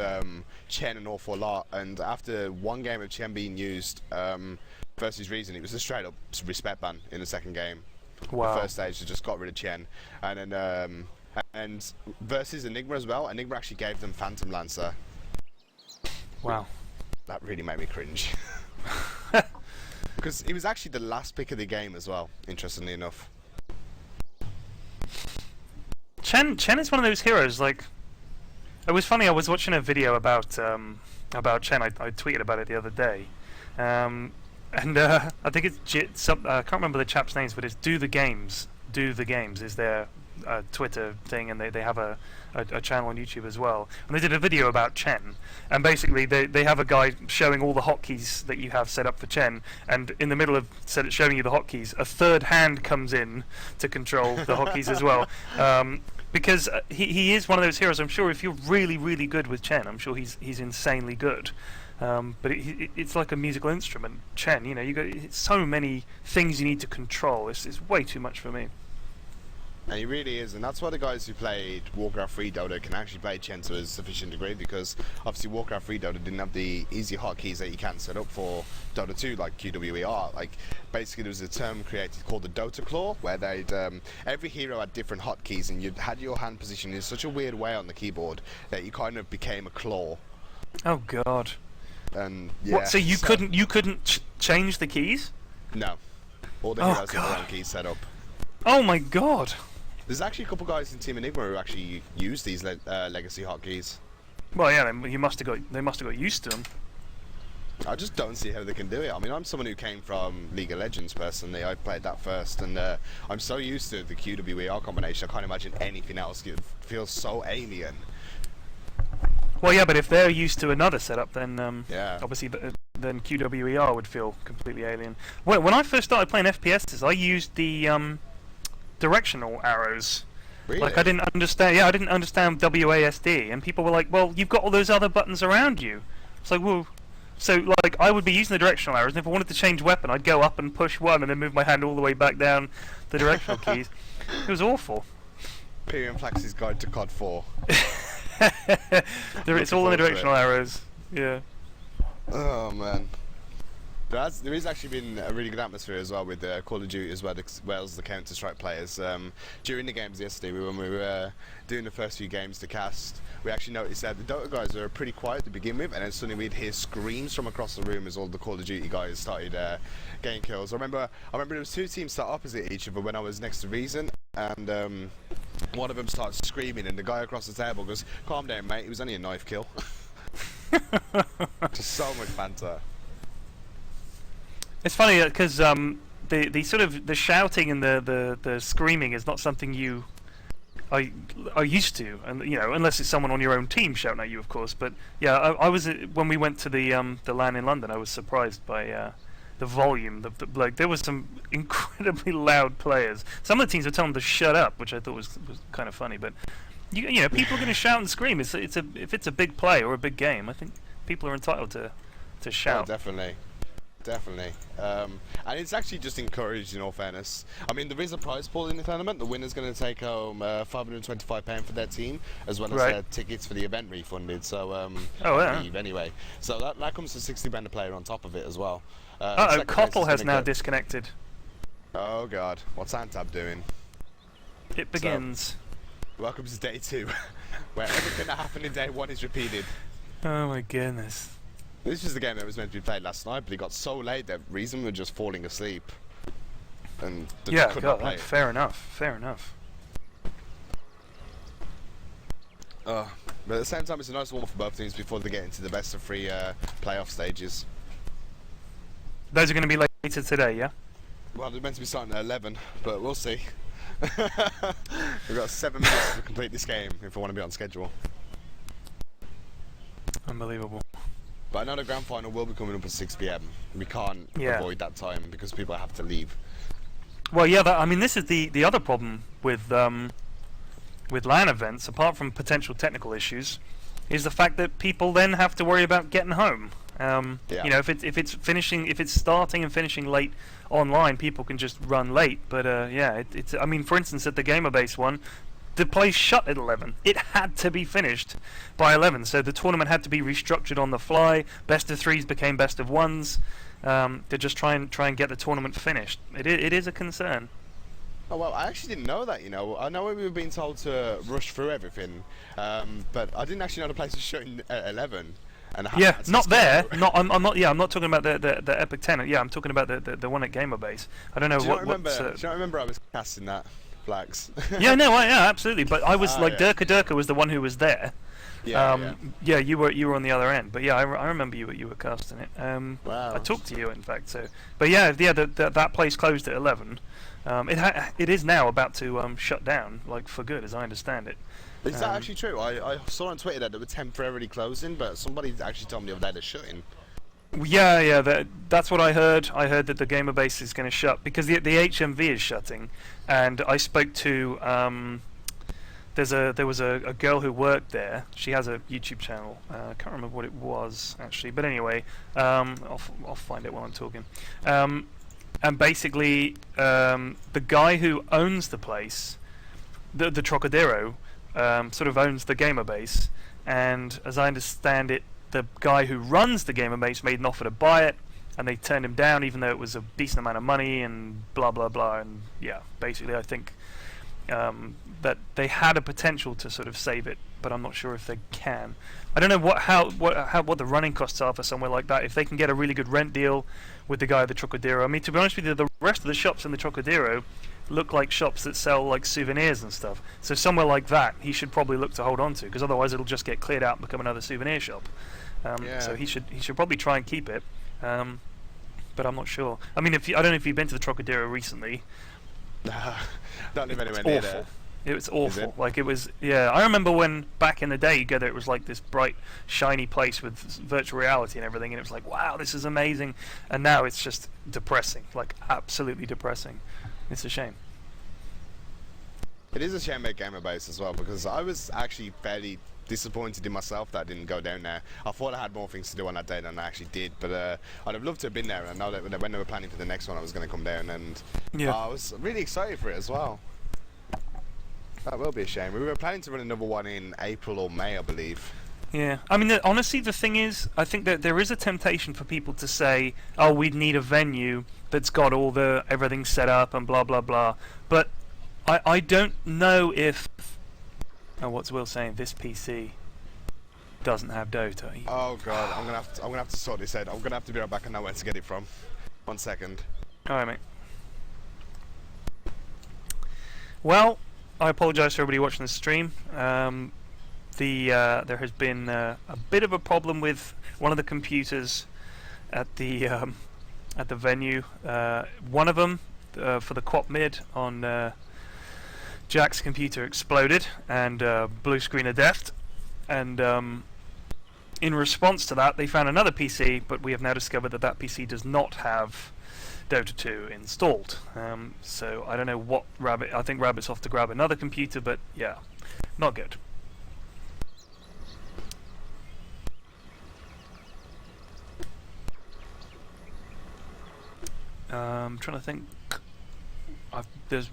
Chen an awful lot, and after one game of Chen being used versus Reason, it was a straight up respect ban in the second game. Wow. The first stage, they just got rid of Chen, and then and versus eNigma as well, eNigma actually gave them Phantom Lancer. Wow. That really made me cringe. Because he was actually the last pick of the game as well, interestingly enough. Chen is one of those heroes. Like, it was funny. I was watching a video about Chen. I tweeted about it the other day, and I think it's I can't remember the chap's names, but it's Do the Games is their Twitter thing, and they have a channel on YouTube as well. And they did a video about Chen, and basically they have a guy showing all the hotkeys that you have set up for Chen, and in the middle of showing you the hotkeys, a third hand comes in to control the hotkeys as well. Because he is one of those heroes. I'm sure if you're really, really good with Chen, I'm sure he's insanely good. But it's like a musical instrument. Chen, you got so many things you need to control. It's way too much for me. And he really is, and that's why the guys who played Warcraft 3 Dota can actually play Chen to a sufficient degree, because obviously Warcraft 3 Dota didn't have the easy hotkeys that you can set up for Dota 2, like QWER. Like, basically there was a term created called the Dota Claw, where they'd every hero had different hotkeys, and you had your hand positioned in such a weird way on the keyboard that you kind of became a claw. Oh god. And yeah. What? So you couldn't change the keys? No. All the Oh, heroes have their own God. keys set up. Oh my god! There's actually a couple guys in Team eNigma who actually use these legacy hotkeys. Well, yeah, they must have got used to them. I just don't see how they can do it. I mean, I'm someone who came from League of Legends personally. I played that first, and I'm so used to the QWER combination. I can't imagine anything else. It feels so alien. Well, yeah, but if they're used to another setup, then Yeah. obviously then QWER would feel completely alien. When I first started playing FPSs, I used the directional arrows. Really? Like I didn't understand. Yeah, I didn't understand WASD, and people were like, "Well, you've got all those other buttons around you." It's like, well, so like I would be using the directional arrows, and if I wanted to change weapon, I'd go up and push one, and then move my hand all the way back down the directional keys. It was awful. Pyrion Flax's Guide to COD 4. It's all in the forward to directional it. arrows. Yeah. Oh man. There has actually been a really good atmosphere as well with Call of Duty as well as the Counter-Strike players. During the games yesterday, when we were doing the first few games to cast, we actually noticed that the Dota guys were pretty quiet to begin with, and then suddenly we'd hear screams from across the room as all the Call of Duty guys started getting kills. I remember there was two teams sat opposite each other when I was next to Reason, and one of them starts screaming, and the guy across the table goes, "Calm down, mate. It was only a knife kill." Just so much banter. It's funny because the sort of the shouting and the screaming is not something you are used to, and you know, unless it's someone on your own team shouting at you, of course. But yeah, I was when we went to the LAN in London, I was surprised by the volume. Like there was some incredibly loud players. Some of the teams were telling them to shut up, which I thought was kind of funny. But you know, people are going to shout and scream. If it's a big play or a big game, I think people are entitled to shout. Oh, definitely. Definitely. And it's actually just encouraged, in all fairness. I mean, there is a prize pool in the tournament. The winner's going to take home £525 for their team, as well as Right. their tickets for the event refunded. So, Oh, I yeah. believe anyway. So that comes to £60 a player on top of it as well. Uh-oh, second place Cottle is has gonna now go- disconnected. Oh god, what's Antab doing? It begins. Welcome to day 2, where everything that happened in day 1 is repeated. Oh my goodness. This was the game that was meant to be played last night, but it got so late that Reason were just falling asleep. And they Yeah, just could not God, play it. fair enough. Fair enough. But at the same time, it's a nice warm for both teams before they get into the best of 3 playoff stages. Those are going to be later today, yeah? Well, they're meant to be starting at 11, but we'll see. We've got 7 minutes to complete this game if I want to be on schedule. Unbelievable. But I know the grand final will be coming up at 6 PM. We can't Yeah. avoid that time because people have to leave. Well, yeah, I mean, this is the other problem with LAN events, apart from potential technical issues, is the fact that people then have to worry about getting home. Yeah. You know, if it's starting and finishing late online, people can just run late. But yeah, it's. I mean, for instance, at the Gamerbase one, the place shut at 11. It had to be finished by 11, so the tournament had to be restructured on the fly. Best of 3s became best of 1s to just try and get the tournament finished. It is a concern. Oh well, I actually didn't know that. You know, I know we were being told to rush through everything, but I didn't actually know the place was shutting at 11. And I Yeah, had to not there. schedule. Not I'm not. Yeah, I'm not talking about the Epic.TEN. Yeah, I'm talking about the one at Gamerbase. I don't know Do you not remember? what's. Do you not remember I was casting that flags? Yeah, no, yeah, absolutely. But I was like yeah. Durka was the one who was there. Yeah, Yeah, you were on the other end. But yeah, I remember you were casting it. Wow. I talked to you in fact. So, but yeah, that place closed at 11. It is now about to shut down, like for good, as I understand it. Is that actually true? I saw on Twitter that they were temporarily closing, but somebody actually told me the other day they're shutting. Yeah, that's what I heard. I heard that the Gamerbase is going to shut because the HMV is shutting, and I spoke to there was a girl who worked there. She has a YouTube channel. I can't remember what it was actually, but anyway, I'll find it while I'm talking. And basically, the guy who owns the place, the Trocadero, sort of owns the Gamerbase, and as I understand it, the guy who runs the Gamerbase made an offer to buy it, and they turned him down, even though it was a decent amount of money and blah blah blah. And yeah, basically, I think that they had a potential to sort of save it but I'm not sure if they can. I don't know what the running costs are for somewhere like that. If they can get a really good rent deal with the guy at the Trocadero. I mean, to be honest with you, the rest of the shops in the Trocadero look like shops that sell like souvenirs and stuff. So somewhere like that, he should probably look to hold on to, because otherwise it'll just get cleared out and become another souvenir shop. So he should probably try and keep it. But I'm not sure. I mean, I don't know if you've been to the Trocadero recently. Don't live anywhere near Awful. there. It was awful. It? Like it was, yeah. I remember when back in the day you go there, it was like this bright, shiny place with virtual reality and everything, and it was like, wow, this is amazing. And now it's just depressing, like absolutely depressing. It's a shame. It is a shame at Gamer Base as well, because I was actually fairly disappointed in myself that I didn't go down there. I thought I had more things to do on that day than I actually did, but I'd have loved to have been there. And I know that when they were planning for the next one, I was going to come down, and I was really excited for it as well. That will be a shame. We were planning to run another one in April or May, I believe. Yeah, I mean, honestly, the thing is, I think that there is a temptation for people to say, "Oh, we'd need a venue that's got all everything set up and blah blah blah." But I don't know if. Oh, what's Will saying? This PC doesn't have Dota. Oh god, I'm gonna have to sort this out. I'm gonna have to be right back and know where to get it from. 1 second. All right, mate. Well, I apologise to everybody watching the stream. There has been a bit of a problem with one of the computers at the venue. One of them for the quad mid on Jack's computer exploded and blue screen of death. And in response to that, they found another PC, but we have now discovered that that PC does not have Dota 2 installed. So I don't know what Rabbit. I think Rabbit's off to grab another computer, but yeah, not good. I'm trying to think.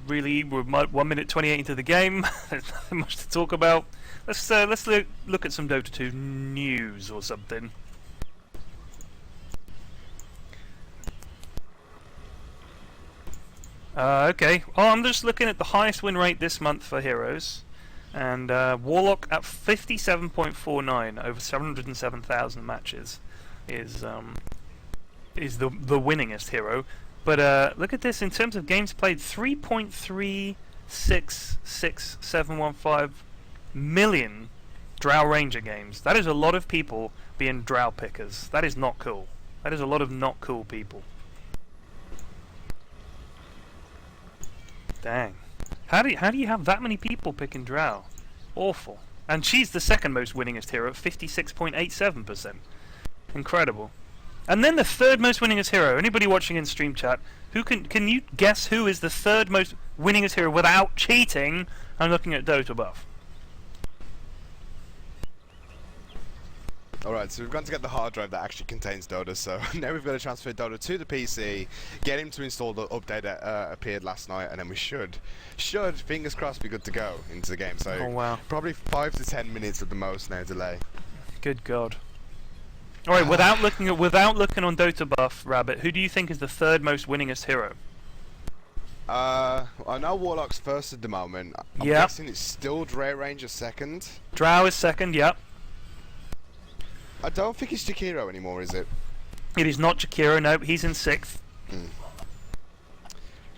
We're 1 minute 28 into the game. There's nothing much to talk about. Let's look at some Dota 2 news or something. Okay. Oh, I'm just looking at the highest win rate this month for heroes, and Warlock at 57.49 over 707,000 matches is the winningest hero. But look at this, in terms of games played, 3.366715 million Drow Ranger games. That is a lot of people being Drow pickers. That is not cool. That is a lot of not cool people. Dang. How do you have that many people picking Drow? Awful. And she's the second most winningest hero at 56.87%. Incredible. And then the third most winningest hero. Anybody watching in stream chat, who can you guess who is the third most winningest hero without cheating? I'm looking at Dota buff. Alright, so we've gone to get the hard drive that actually contains Dota, so now we've got to transfer Dota to the PC, get him to install the update that appeared last night, and then we should, fingers crossed, be good to go into the game. So oh, wow. Probably 5 to 10 minutes at the most now delay. Good God. Alright, without looking on Dota buff, Rabbit, who do you think is the third most winningest hero? I know Warlock's first at the moment. I'm guessing it's still Drow Ranger second. Drow is second, yep. I don't think it's Jakiro anymore, is it? It is not Jakiro, no, he's in sixth.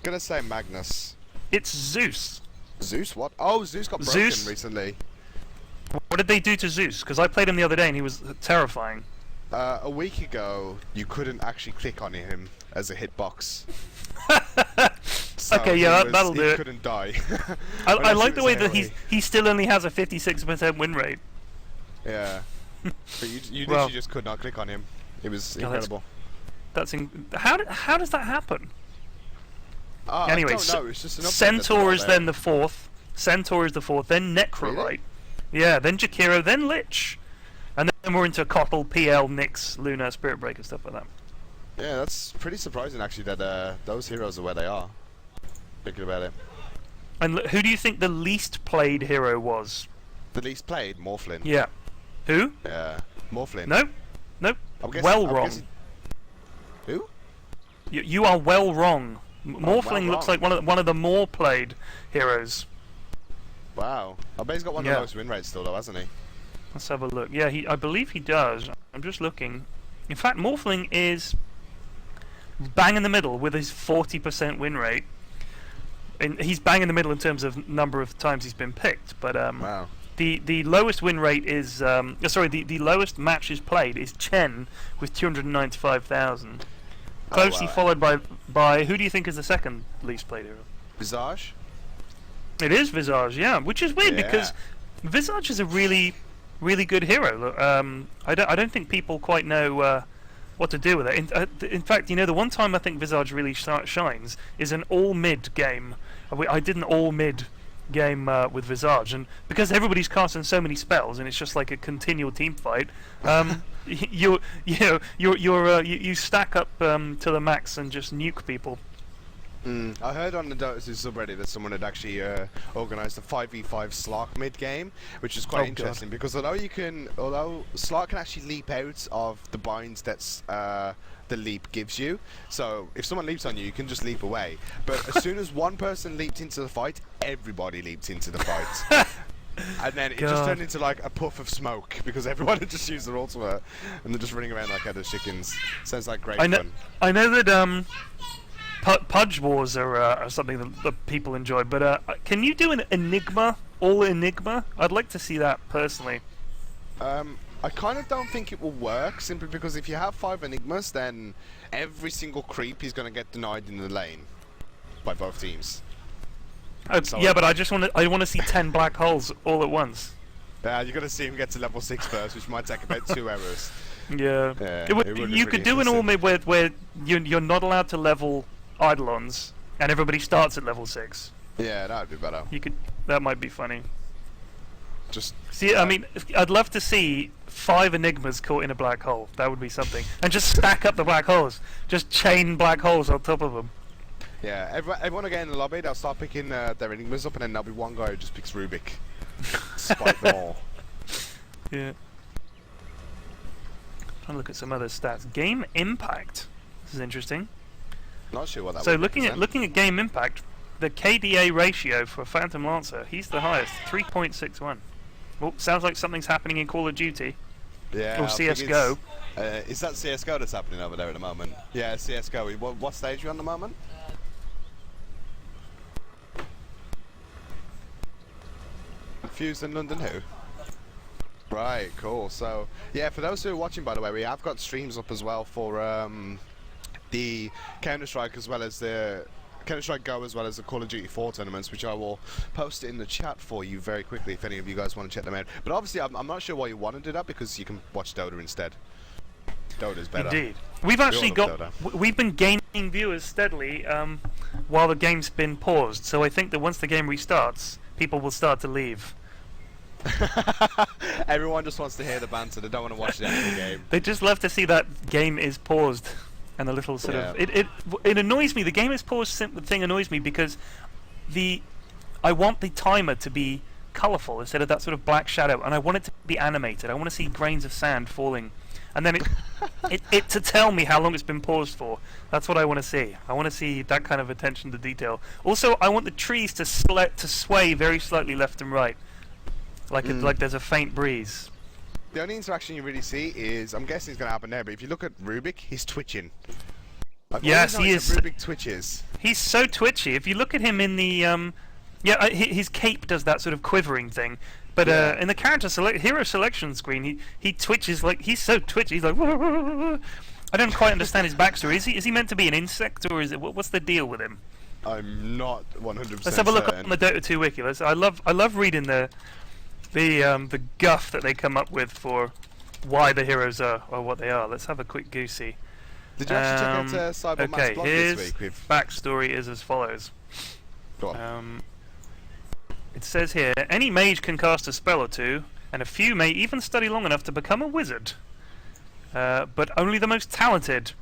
Gonna say Magnus. It's Zeus. Zeus? What? Oh, Zeus got broken recently. What did they do to Zeus? Because I played him the other day and he was terrifying. A week ago, you couldn't actually click on him as a hitbox. So okay, yeah, that'll do it. He couldn't die. I like the way that he still only has a 56% win rate. Yeah. But you literally just could not click on him. It was incredible. How does that happen? Anyway, I don't know. It's just an Centaur is then the fourth. Centaur is the fourth. Then Necrolite. Really? Yeah. Then Jakiro. Then Lich. And then we're into Kotl, PL, Nyx, Luna, Spirit Breaker, stuff like that. Yeah, that's pretty surprising actually that those heroes are where they are. Thinking about it. And who do you think the least played hero was? The least played? Morphlin. Yeah. Who? Yeah. Morphlin. Nope. Wrong. Who? You are well wrong. Morphling looks like one of the more played heroes. Wow. I bet he's got one of Yeah. the lowest win rates still, though, hasn't he? Let's have a look. Yeah, I believe he does. I'm just looking. In fact, Morphling is bang in the middle with his 40% win rate. And he's bang in the middle in terms of number of times he's been picked. But Wow. the lowest win rate is the lowest matches played is Chen with 295,000. Closely wow. followed by who do you think is the second least played hero? Visage? It is Visage, yeah, which is weird because Visage is a really good hero. I don't think people quite know what to do with it. In fact, you know, the one time I think Visage really shines is an all mid game. I did an all mid game with Visage, and because everybody's casting so many spells and it's just like a continual team fight, you stack up to the max and just nuke people. I heard on the Dota 2 subreddit that someone had actually organised a 5v5 Slark mid game, which is quite interesting because although Slark can actually leap out of the binds that's the leap gives you, so if someone leaps on you, you can just leap away. But as soon as one person leaped into the fight, everybody leaped into the fight. And then it just turned into like a puff of smoke because everyone had just used their ultimate and they're just running around like other chickens. Sounds like great fun. I know that Pudge Wars are something that people enjoy, but can you do an eNigma, all eNigma? I'd like to see that personally. I kind of don't think it will work, simply because if you have 5 enigmas, then every single creep is going to get denied in the lane by both teams. Yeah, but I want to see 10 black holes all at once. You're going to see him get to level 6 first, which might take about 2 hours. Yeah. You could do an all mid where you're not allowed to level Eidolons, and everybody starts at level 6. Yeah, that would be better. That might be funny. Just see, I mean, I'd love to see 5 enigmas caught in a black hole. That would be something. And just stack up the black holes. Just chain black holes on top of them. Yeah, everyone will get in the lobby, they'll start picking their enigmas up, and then there'll be one guy who just picks Rubik. Spike them all. Yeah. Trying to look at some other stats. Game impact. This is interesting. Not sure what that. So looking at game impact, the KDA ratio for Phantom Lancer, he's the highest, 3.61. Well, sounds like something's happening in Call of Duty. Yeah. Or CS:GO. Is that CS:GO that's happening over there at the moment? Yeah, CS:GO. What stage are you on the moment? Fused in London who? Right, cool. So, yeah, for those who are watching, by the way, we have got streams up as well for the Counter-Strike as well as the Counter-Strike Go as well as the Call of Duty 4 tournaments, which I will post in the chat for you very quickly if any of you guys want to check them out. But obviously, I'm not sure why you want to do that because you can watch Dota instead. Dota's better. Indeed. We've been gaining viewers steadily while the game's been paused, so I think that once the game restarts, people will start to leave. Everyone just wants to hear the banter. They don't want to watch the actual game. They just love to see that game is paused, and a little sort of it annoys me. The game is paused thing annoys me because I want the timer to be colourful instead of that sort of black shadow, and I want it to be animated. I want to see grains of sand falling, and then it to tell me how long it's been paused for. That's what I want to see. I want to see that kind of attention to detail. Also, I want the trees to sway very slightly left and right. Like there's a faint breeze. The only interaction you really see is, I'm guessing it's going to happen there, but if you look at Rubik, he's twitching. Yes, he is. Rubik twitches. He's so twitchy. If you look at him in the his cape does that sort of quivering thing. But in the hero selection screen, he twitches like he's so twitchy. He's like, I don't quite understand his backstory. Is he meant to be an insect or is it what's the deal with him? I'm not 100%. Let's have a look on the Dota 2 wiki. I love reading the guff that they come up with for why the heroes are what they are. Let's have a quick goosey. Did you actually check out Cyberman's blog this week? His backstory is as follows. Go on. It says here, any mage can cast a spell or two, and a few may even study long enough to become a wizard. But only the most talented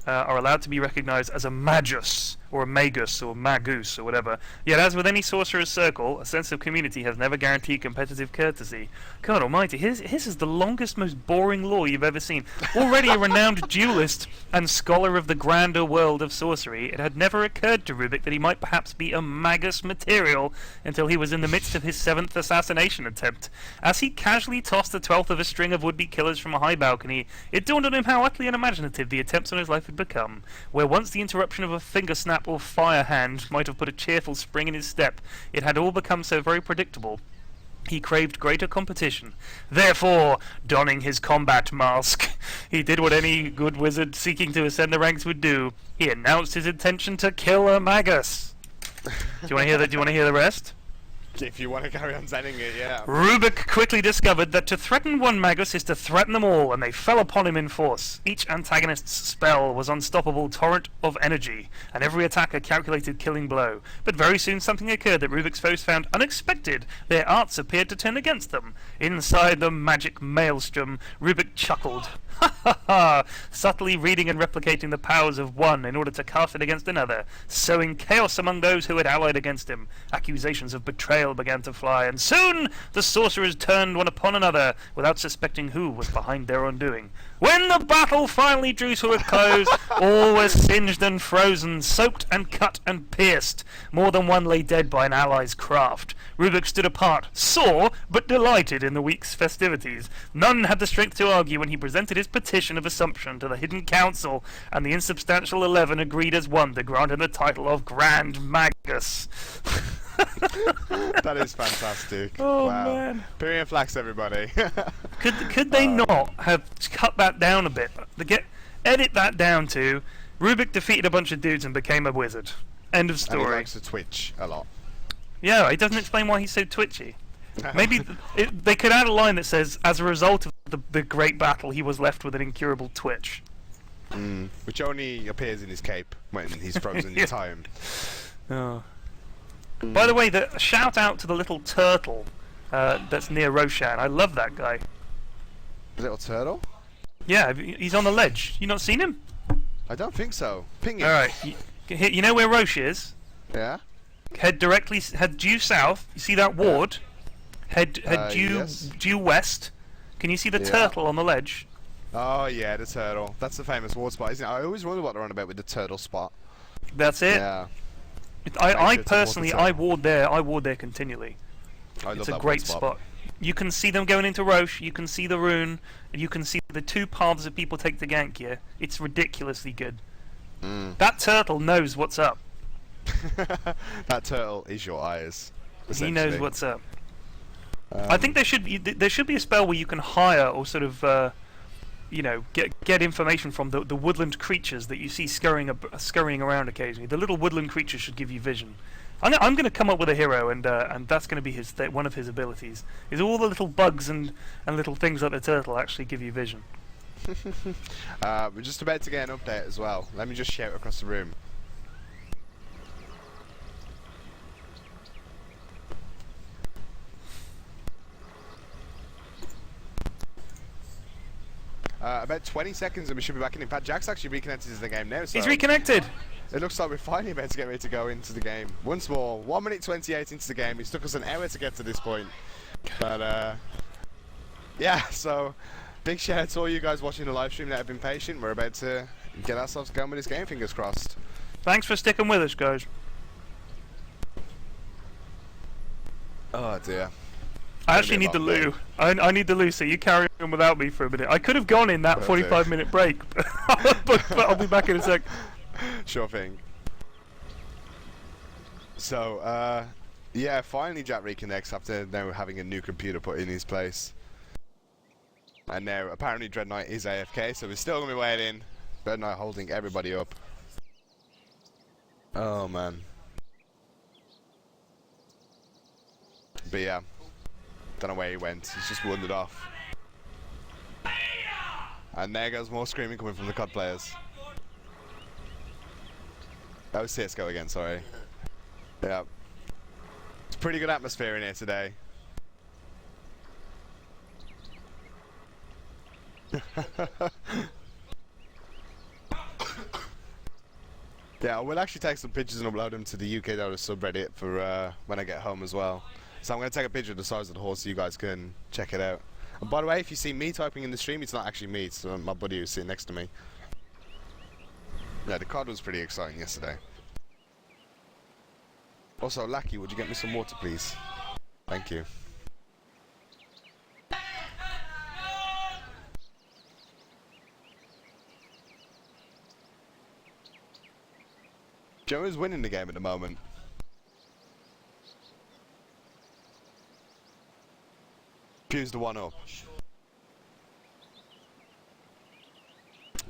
are allowed to be recognized as a magus, or a magus or magus or whatever. Yet, as with any sorcerer's circle, a sense of community has never guaranteed competitive courtesy. God almighty, his is the longest, most boring lore you've ever seen. Already a renowned duelist and scholar of the grander world of sorcery, it had never occurred to Rubik that he might perhaps be a magus material until he was in the midst of his 7th assassination attempt. As he casually tossed the 12th of a string of would-be killers from a high balcony, it dawned on him how utterly unimaginative the attempts on his life had become. Where once the interruption of a finger snap or fire hand might have put a cheerful spring in his step, it had all become so very predictable. He craved greater competition. Therefore, donning his combat mask, he did what any good wizard seeking to ascend the ranks would do. He announced his intention to kill a magus. Do you want to hear that? Do you want to hear the rest? If you want to carry on sending it, yeah. Rubik quickly discovered that to threaten one magus is to threaten them all, and they fell upon him in force. Each antagonist's spell was unstoppable torrent of energy, and every attack a calculated killing blow. But very soon something occurred that Rubik's foes found unexpected. Their arts appeared to turn against them. Inside the magic maelstrom, Rubik chuckled. Ha ha ha! Subtly reading and replicating the powers of one in order to cast it against another, sowing chaos among those who had allied against him. Accusations of betrayal began to fly, and soon the sorcerers turned one upon another without suspecting who was behind their undoing. When the battle finally drew to a close, all were singed and frozen, soaked and cut and pierced. More than one lay dead by an ally's craft. Rubik stood apart, sore but delighted in the week's festivities. None had the strength to argue when he presented his petition of assumption to the Hidden Council, and the insubstantial 11 agreed as one to grant him the title of Grand Magus. That is fantastic. Oh, wow. man. Period flax, everybody. Could they not have cut that down a bit? Edit that down to Rubik defeated a bunch of dudes and became a wizard. End of And he story. likes to twitch a lot. Yeah, it doesn't explain why he's so twitchy. Maybe they could add a line that says, as a result of the great battle, he was left with an incurable twitch. Which only appears in his cape when he's frozen in time. Oh. By the way, the shout out to the little turtle that's near Roshan. I love that guy. Little turtle? Yeah, he's on the ledge. You not seen him? I don't think so. Ping him. All right, you know where Roche is? Yeah? Head due south. You see that ward? Head yes. due west. Can you see the Yeah. turtle on the ledge? Oh yeah, the turtle. That's the famous ward spot, isn't it? I always wonder what they're on about with the turtle spot. That's it. Yeah. I sure to personally, water I ward there. I ward there continually. I love It's a that great ward spot. You can see them going into Roche. You can see the rune, and you can see the two paths that people take to gank you. It's ridiculously good. That turtle knows what's up. That turtle is your eyes. He knows essentially. what's up. I think there should be a spell where you can hire or sort of get information from the woodland creatures that you see scurrying around occasionally. The little woodland creatures should give you vision. I'm going to come up with a hero, and that's going to be one of his abilities. Is all the little bugs and little things like the turtle actually give you vision? We're just about to get an update as well. Let me just shout across the room. About 20 seconds and we should be back in. In fact, Jack's actually reconnected to the game now. So He's reconnected. it looks like we're finally about to get ready to go into the game. Once more, 1 minute 28 into the game. It took us an hour to get to this point. But, yeah, so big shout out to all you guys watching the live stream that have been patient. We're about to get ourselves going with this game, fingers crossed. Thanks for sticking with us, guys. Oh dear. I actually need the loo. I need the loo, so you carry on without me for a minute. I could have gone in that 45-minute break, but I'll be back in a sec. Sure thing. So, yeah, finally Jack reconnects after now having a new computer put in his place. And now, apparently Dread Knight is AFK, so we're still going to be waiting. Dread Knight holding everybody up. Oh, man. But yeah, don't know where he went. He's just wandered off. And there goes more screaming coming from the COD players. That was CSGO again, sorry. Yeah. It's a pretty good atmosphere in here today. Yeah, I will actually take some pictures and upload them to the UK Dota subreddit for when I get home as well. So I'm going to take a picture of the size of the horse so you guys can check it out. And by the way, if you see me typing in the stream, it's not actually me, it's my buddy who's sitting next to me. Yeah, the card was pretty exciting yesterday. Also, Lackey, would you get me some water, please? Thank you. Joe is winning the game at the moment. Fuse the one up.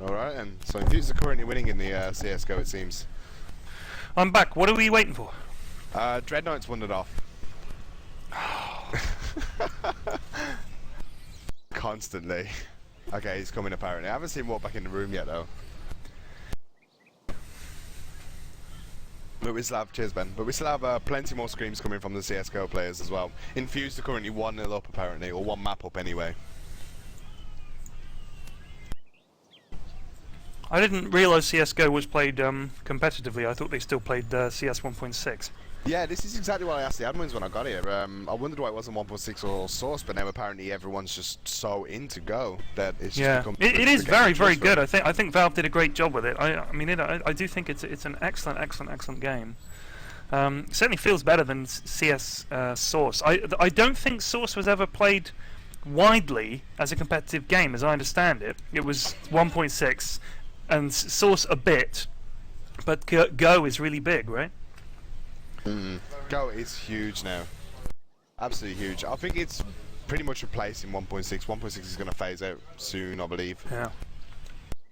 Alright, and so Fuse are currently winning in the CSGO, it seems. I'm back. What are we waiting for? Dreadnought's won it off. Constantly. Okay, he's coming apparently. I haven't seen him walk back in the room yet though. But we still have, cheers Ben, but we still have plenty more screams coming from the CSGO players as well. Infused are currently 1-0 up apparently, or 1 map up anyway. I didn't realise CSGO was played competitively. I thought they still played CS 1.6. Yeah, this is exactly what I asked the admins when I got here. I wondered why it wasn't 1.6 or Source, but now apparently everyone's just so into Go that it's just become... It is very, very good. I think Valve did a great job with it. I do think it's an excellent game. It certainly feels better than CS Source. I don't think Source was ever played widely as a competitive game, as I understand it. It was 1.6 and Source a bit, but Go is really big, right? Go is huge now. Absolutely huge. I think it's pretty much replacing 1.6. 1.6 is going to phase out soon, I believe. Yeah.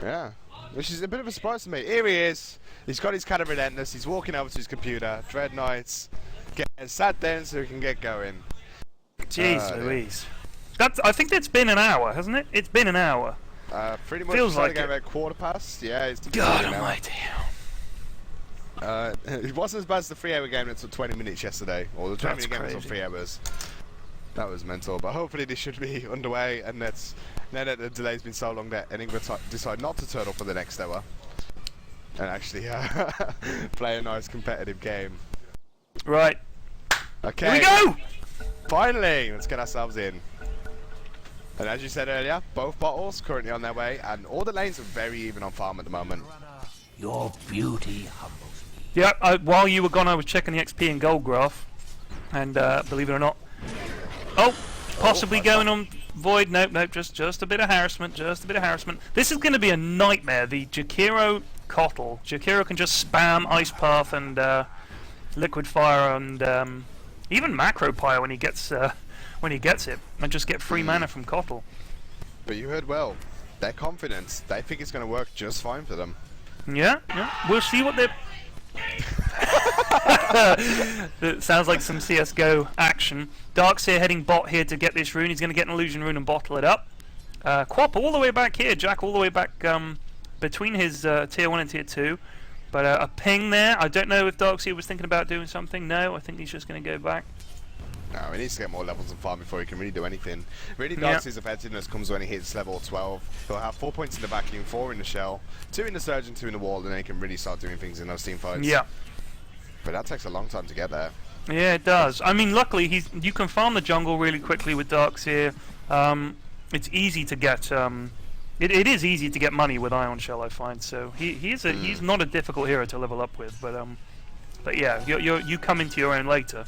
Yeah. Which is a bit of a surprise to me. Here he is. He's got his kind of relentless. He's walking over to his computer. Dreadnoughts. Getting sat down so he can get going. Jeez Louise. I think it's been an hour, hasn't it? It's been an hour. Pretty much. Feels like it. About 1:15. Yeah. It's God almighty. It wasn't as bad as the 3-hour game that took 20 minutes yesterday, or the 20-minute game that took 3 hours. That was mental, but hopefully this should be underway, and that's now that the delay's been so long that eNigma decide not to turn up for the next hour and actually play a nice competitive game. Right. Okay. Here we go! Finally, let's get ourselves in. And as you said earlier, both bottles currently on their way, and all the lanes are very even on farm at the moment. Your beauty humbles me. Yeah, while you were gone, I was checking the XP and gold graph, and believe it or not, possibly going on Void. Nope, just a bit of harassment, This is going to be a nightmare. The Jakiro Kotl. Jakiro can just spam Ice Path and Liquid Fire and even Macro Pyre when he gets it, and just get free mana from Kotl. But you heard well. They're confident. They think it's going to work just fine for them. Yeah. We'll see what they're... It sounds like some CSGO action. Darkseer heading bot here to get this rune. He's going to get an illusion rune and bottle it up. Quap all the way back here. Jack all the way back between his tier 1 and tier 2. But a ping there. I don't know if Darkseer was thinking about doing something. No, I think he's just going to go back. No, he needs to get more levels and farm before he can really do anything. Really, Darkseer's effectiveness comes when he hits level 12. He'll have 4 points in the vacuum, 4 in the shell, 2 in the surge and 2 in the wall, and then he can really start doing things in those team fights. Yeah. But that takes a long time to get there. Yeah, it does. I mean, luckily, you can farm the jungle really quickly with Darkseer. It's easy to get... It is easy to get money with Ion Shell, I find. So he's not a difficult hero to level up with. But yeah, you come into your own later.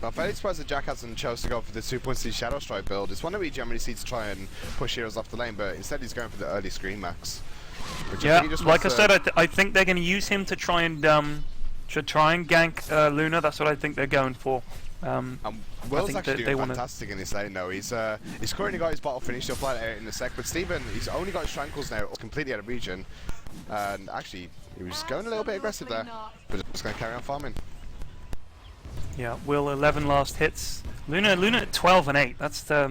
I'm fairly surprised that Jack hasn't chose to go for the 2.6 Shadow Strike build. It's one that we generally see to try and push heroes off the lane, but instead he's going for the early screen max. Yeah, like I said, I think they're going to use him to try and gank Luna. That's what I think they're going for. Will's actually doing fantastic in this lane though. He's currently got his bottle finished. He'll fly it out in a sec, but Steven, he's only got his Trankles now, completely out of region. And actually, he was going a little bit aggressive there, but just going to carry on farming. Yeah, Will 11 last hits. Luna at 12 and 8. That's a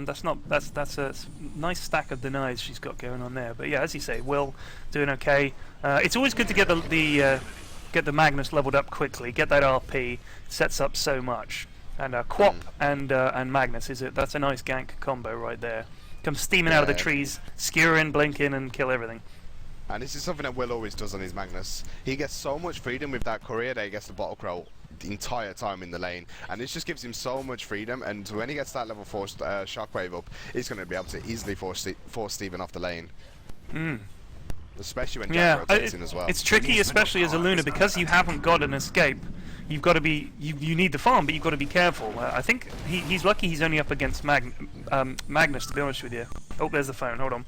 nice stack of denies she's got going on there. But yeah, as you say, Will doing okay. It's always good to get the Magnus leveled up quickly. Get that RP, sets up so much. And Quap and Magnus that's a nice gank combo right there. Comes steaming out of the trees, skewer in, blink in, and kill everything. And this is something that Will always does on his Magnus. He gets so much freedom with that courier that he gets the bottle crow the entire time in the lane, and this just gives him so much freedom. And when he gets that level 4 shockwave up, he's going to be able to easily force Steven off the lane. Especially when Jack rotates in as well. It's tricky, especially as a Luna, because you haven't got an escape. You've got to be you need the farm, but you've got to be careful. I think he's lucky he's only up against Magnus, to be honest with you. Oh, there's the phone. Hold on.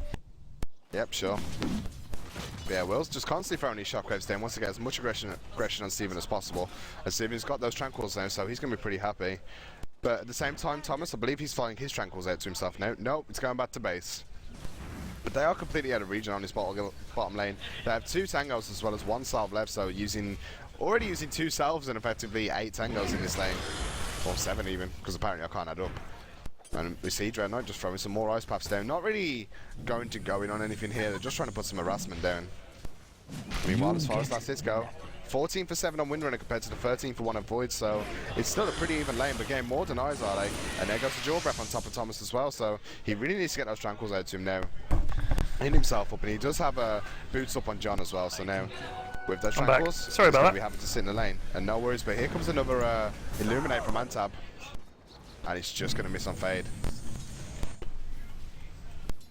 Yep, sure. Yeah, Will's just constantly throwing these shockwaves down. Wants to get as much aggression on Steven as possible. And Steven's got those tranquils now, so he's going to be pretty happy. But at the same time, Thomas, I believe he's flying his tranquils out to himself now. Nope, it's going back to base. But they are completely out of region on this bottom lane. They have 2 tangos as well as 1 salve left, so already using 2 salves and effectively 8 tangos in this lane. Or 7 even, because apparently I can't add up. And we see Dread Knight just throwing some more ice paths down. Not really going to go in on anything here. They're just trying to put some harassment down. Meanwhile, as far as last hits go, 14 for 7 on Windrunner compared to the 13 for 1 on Void. So it's still a pretty even lane, but getting more denies, are they? And there goes the Jaw Breath on top of Thomas as well. So he really needs to get those tranquils out to him now. In himself up, and he does have boots up on John as well. So now with those tranquils, sorry about that. We have to sit in the lane, and no worries. But here comes another Illuminate from Antab. And it's just going to miss on Fade.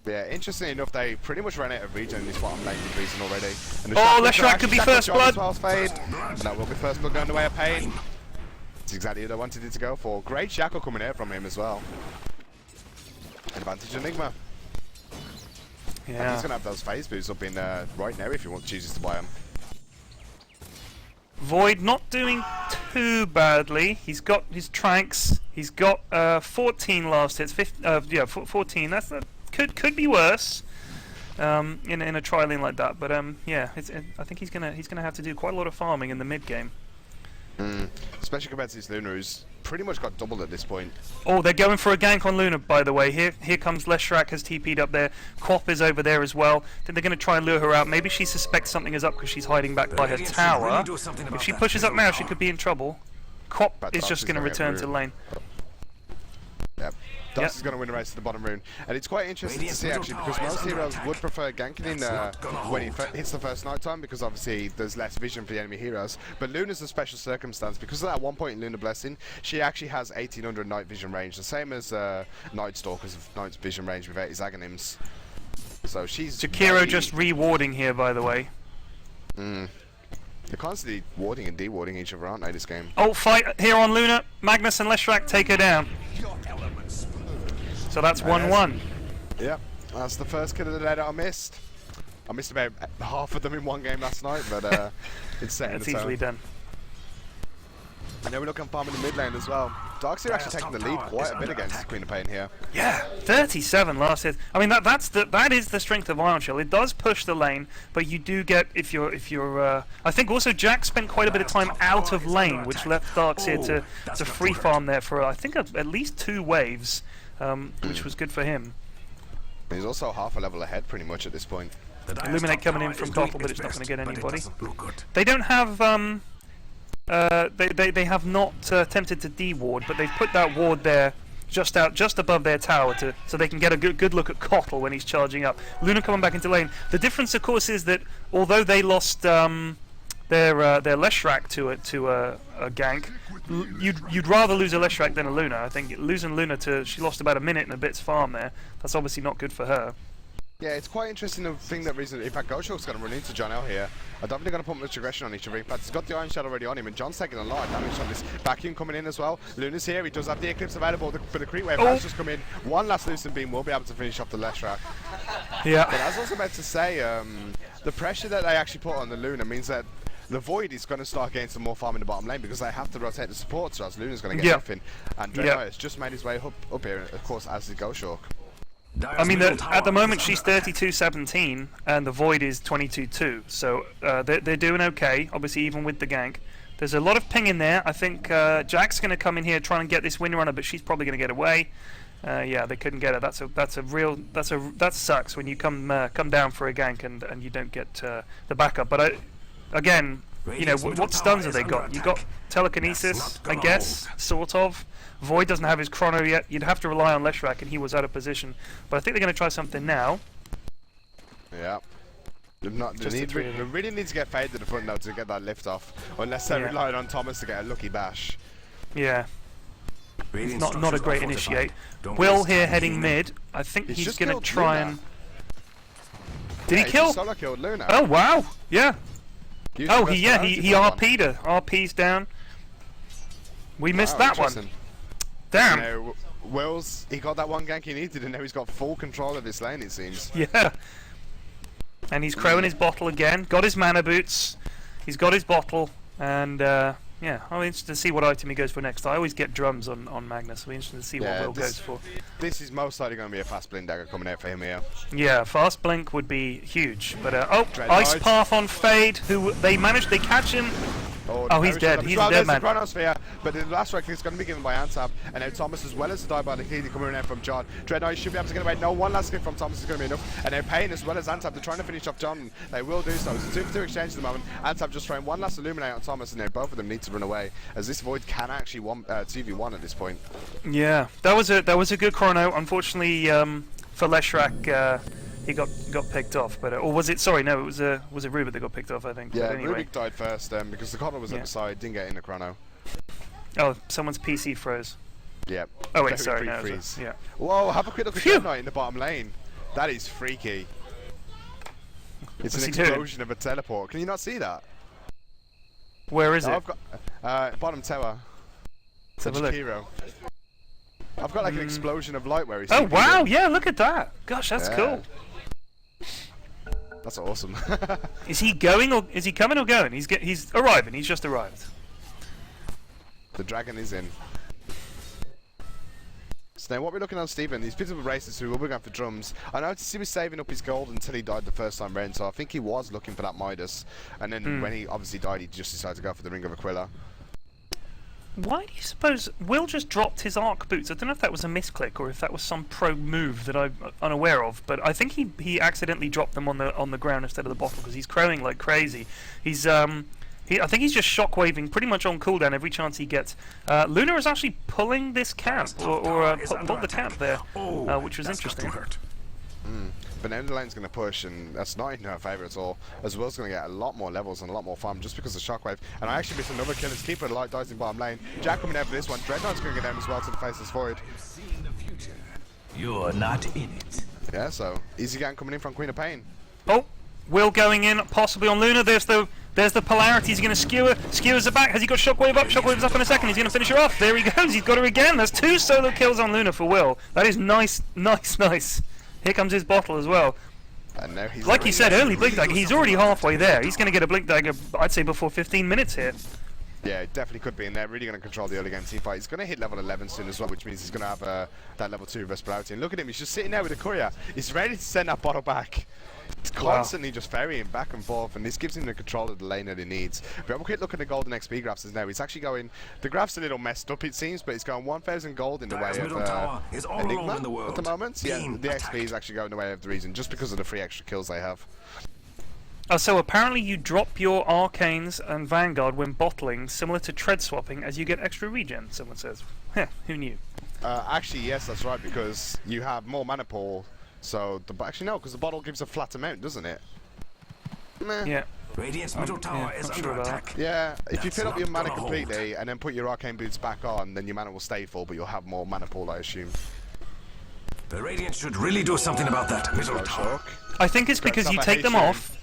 Yeah, interestingly enough, they pretty much ran out of regen in this bottom lane with Reason already. And Leshrac could be first blood! Well, Fade. And that will be first blood going the way of Pain. It's exactly what I wanted it to go for. Great shackle coming out from him as well. Advantage Enigma. Yeah. And he's going to have those phase boosts up in right now if he chooses to buy them. Void not doing too badly. He's got his tranks. He's got 14 last hits. 14. Could be worse in a trialing like that. But yeah, I think he's gonna have to do quite a lot of farming in the mid game. Especially compared to this Luna, who's pretty much got doubled at this point. Oh, they're going for a gank on Luna, by the way. Here comes Leshrac, has TP'd up there. Quop is over there as well. Then they're going to try and lure her out. Maybe she suspects something is up because she's hiding back by her tower. If she pushes up now, she could be in trouble. Quop is just going to return to lane. Yep. Dust is going to win the race to the bottom rune. And it's quite interesting to see actually, because most heroes would prefer ganking in when he hits the first night time, because obviously there's less vision for the enemy heroes. But Luna's a special circumstance because of that 1 point in Luna Blessing. She actually has 1800 night vision range, the same as Night Stalker's night vision range without his Aghanims. So she's Jakiro just rewarding here, by the way. They're constantly warding and dewarding each other, aren't they, this game? Oh, fight here on Luna. Magnus and Leshrac take her down. So that's 1-1. Yep, that's the first kill of the day that I missed. I missed about half of them in one game last night, but it's setting the tone. Easily done. And now we look on farming the mid lane as well. Darkseer actually taking the lead quite a bit against Queen of Pain here. Yeah, 37 last hit. I mean that is the strength of Iron Shell. It does push the lane, but you do get if you're I think also Jack spent quite a bit of time out of lane, which left Darkseer to free farm there for I think at least 2 waves, which was good for him. He's also half a level ahead pretty much at this point. Illuminate coming in from Doppel, but it's not going to get anybody. They don't have they have not attempted to de-ward, but they've put that ward there just above their tower so they can get a good look at Kotl when he's charging up. Luna coming back into lane. The difference, of course, is that although they lost their Leshrac to a gank, you'd rather lose a Leshrac than a Luna. I think losing Luna she lost about a minute and a bit's farm there. That's obviously not good for her. Yeah, it's quite interesting the thing that reason. In fact, Goshawk's going to run into John L here. I don't think they're going to put much aggression on each other. In fact, he's got the Iron Shadow already on him, and John's taking a lot of damage on this vacuum coming in as well. Luna's here. He does have the Eclipse available for the creep wave. That's just come in. One last Lucent Beam will be able to finish off the Leshrac. Yeah. But I was also about to say, the pressure that they actually put on the Luna means that the Void is going to start getting some more farm in the bottom lane because they have to rotate the supports, or else Luna's going to get nothing. And Dreadnought has just made his way up here, of course, as the Goshawk. I mean, at the moment she's 32-17 and the Void is 22-2, so they're doing okay, obviously even with the gank. There's a lot of ping in there. I think Jack's going to come in here trying to get this Windrunner, but she's probably going to get away. Yeah, they couldn't get her. That sucks when you come down for a gank and you don't get the backup. But again, you know, what stuns have they got? You got telekinesis, I guess, sort of. Void doesn't have his chrono yet. You'd have to rely on Leshrac, and he was out of position. But I think they're going to try something now. Yeah. They really need to get Fade to the front though to get that lift off, unless they're relying on Thomas to get a lucky bash. Yeah. It's not a great initiate. Will here heading mid. I think he's going to try and... Did he kill? He solo killed Luna. Oh wow! Yeah. He RP'd her. RP's down. We missed that one. Damn. Now, Will's he got that one gank he needed, and now he's got full control of this lane. It seems. Yeah. And he's crowing his bottle again. Got his mana boots. He's got his bottle, and yeah, I'm interested to see what item he goes for next. I always get drums on Magnus. I'm interested to see what Will goes for. This is most likely going to be a fast blink dagger coming out for him here. Yeah, fast blink would be huge. But ice path on Fade. Who they catch him. Oh, he's dead. He's a dead man. The Chronosphere, but the last strike is going to be given by Antab, and now Thomas, as well as the diabolic lead coming in from John. Dreadnought should be able to get away. No, one last hit from Thomas is going to be enough. And now Payne, as well as Antab, they're trying to finish off John. They will do so. It's a 2-for-2 exchange at the moment. Antab just throwing one last Illuminate on Thomas, and now both of them need to run away, as this Void can actually 2v1 at this point. Yeah, that was a good chrono. Unfortunately, for Leshrac, he got picked off, but or was it? Sorry, no, it was Rubik that got picked off, I think. Yeah, anyway. Rubik died first because the chrono was at the side, didn't get in the chrono. Oh, someone's PC froze. Yep. Oh wait, sorry, no, freeze. Yeah. Whoa, have a quick look at Dreadnought in the bottom lane. That is freaky. It's an explosion of a teleport. Can you not see that? Where is it? I've got bottom tower. Let's have a look. Hero. I've got like an explosion of light where he's. Oh wow! Yeah, look at that. Gosh, that's cool. That's awesome. Is he going or is he coming or going? He's arriving. He's just arrived. The dragon is in. So now what we're looking on Steven, these bits of racers who will be going for drums. I noticed he was saving up his gold until he died the first time round, so I think he was looking for that Midas. And then when he obviously died, he just decided to go for the Ring of Aquila. Why do you suppose Will just dropped his arc boots? I don't know if that was a misclick or if that was some pro move that I'm unaware of, but I think he accidentally dropped them on the ground instead of the bottle because he's crowing like crazy. He's I think he's just shockwaving pretty much on cooldown every chance he gets. Luna is actually pulling this camp or pulled the camp there, which was interesting. But now the lane's going to push, and that's not in her favour at all. As Will's going to get a lot more levels and a lot more farm just because of Shockwave. And I actually missed another kill as Keeper Light dies in bottom lane. Jack coming out for this one. Dreadnought's going to get down as well to the Faceless Void. You're not in it. Yeah, so easy gang coming in from Queen of Pain. Oh, Will going in possibly on Luna. There's the polarity. He's going to skewer. Skewers her back. Has he got Shockwave up? Shockwave's up in a second. He's going to finish her off. There he goes. He's got her again. That's 2 solo kills on Luna for Will. That is nice, nice, nice. Here comes his bottle as well. And now he's like you said, early Blink Dagger. He's already halfway there. He's going to get a Blink Dagger, I'd say, before 15 minutes here. Yeah, it definitely could be in there. Really going to control the early game team fight. He's going to hit level 11 soon as well, which means he's going to have that level 2 Vesperality. And look at him, he's just sitting there with a courier. He's ready to send that bottle back. It's constantly just ferrying back and forth, and this gives him the control of the lane that he needs. If we have a quick look at the golden XP graphs now, he's actually going... The graph's a little messed up, it seems, but it's going 1,000 gold in the way of eNigma at the moment. Yeah, the XP is actually going the way of the reason, just because of the 3 extra kills they have. Oh, so apparently you drop your Arcanes and Vanguard when bottling, similar to tread swapping, as you get extra regen, someone says. Heh, who knew? Actually, yes, that's right, because you have more mana pool. So, actually no, because the bottle gives a flat amount, doesn't it? Meh. Yeah. Radiant's middle tower is under attack. Yeah, if you fill up your mana completely and then put your arcane boots back on, then your mana will stay full, but you'll have more mana pool, I assume. The Radiant should really do something about that middle tower. I think it's because you take them off.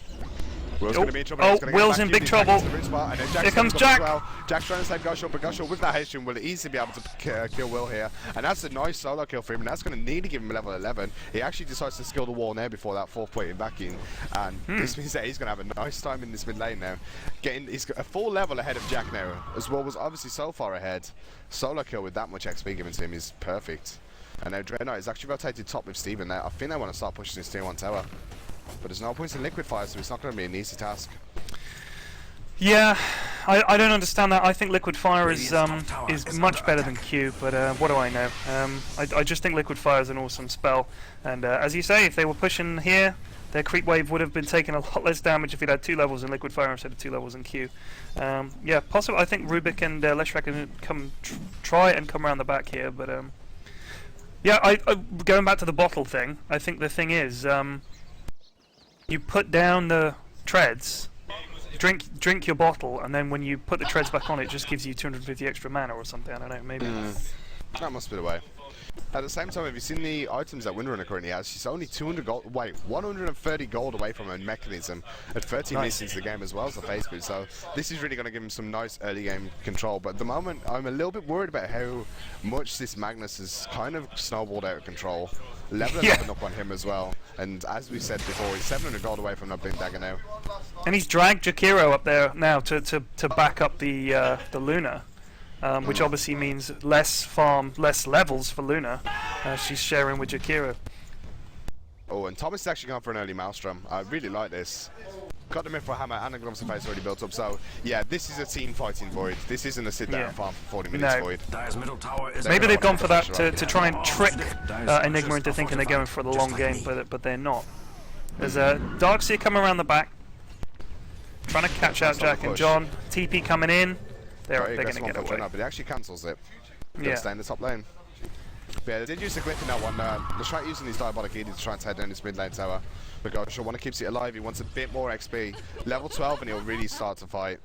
Will's going to be in trouble. Will's in big trouble. Here comes Jack. Well. Jack's trying to save Gushel, but Gushel with that Hessian will easily be able to kill Will here. And that's a nice solo kill for him, and that's going to need to give him a level 11. He actually decides to skill the wall now before that 4th point back in. And this means that he's going to have a nice time in this mid lane now. He's got a full level ahead of Jack now, as well was obviously so far ahead. Solo kill with that much XP given to him is perfect. And now Dreadnought is actually rotated top with Steven there. I think they want to start pushing this tier 1 tower. But there's no points in Liquid Fire, so it's not going to be an easy task. Yeah, I don't understand that. I think Liquid Fire is much better than Q, but what do I know? I just think Liquid Fire is an awesome spell. And as you say, if they were pushing here, their creep wave would have been taking a lot less damage if it had 2 levels in Liquid Fire instead of 2 levels in Q. Yeah, possibly. I think Rubik and Leshrac can try and come around the back here, but yeah, going back to the bottle thing, I think the thing is... You put down the treads, drink your bottle, and then when you put the treads back on, it just gives you 250 extra mana or something. I don't know, maybe. That must be the way. At the same time, have you seen the items that Windrunner currently has? She's only 200 gold. Wait, 130 gold away from her mechanism at 13 minutes into the game as well as the face boost. So this is really going to give him some nice early game control. But at the moment, I'm a little bit worried about how much this Magnus has kind of snowballed out of control. Level 11 up on him as well. And as we said before, he's 700 gold away from that big dagger now. And he's dragged Jakiro up there now to back up the Luna. Which obviously means less farm, less levels for Luna. She's sharing with Jakiro. Oh, and Thomas is actually going for an early Maelstrom. I really like this. Got the Mithril Hammer and the Gloves of Face already built up. So, yeah, this is a team fighting Void. This isn't a sit down and farm for 40 minutes Void. Dire's middle tower is Maybe they've gone for that to try and trick eNigma into thinking they're going for the long game, but they're not. There's a Darkseer coming around the back, trying to catch out Jack and John. TP coming in. They're going to get away. But he actually cancels it. Yeah. Stay in the top lane. But yeah, they did use the Glyph in that one. They're trying using these Diabolic Edicts to try and tear down this mid lane tower. But Gosha want to keep it alive. He wants a bit more XP. Level 12 and he'll really start to fight.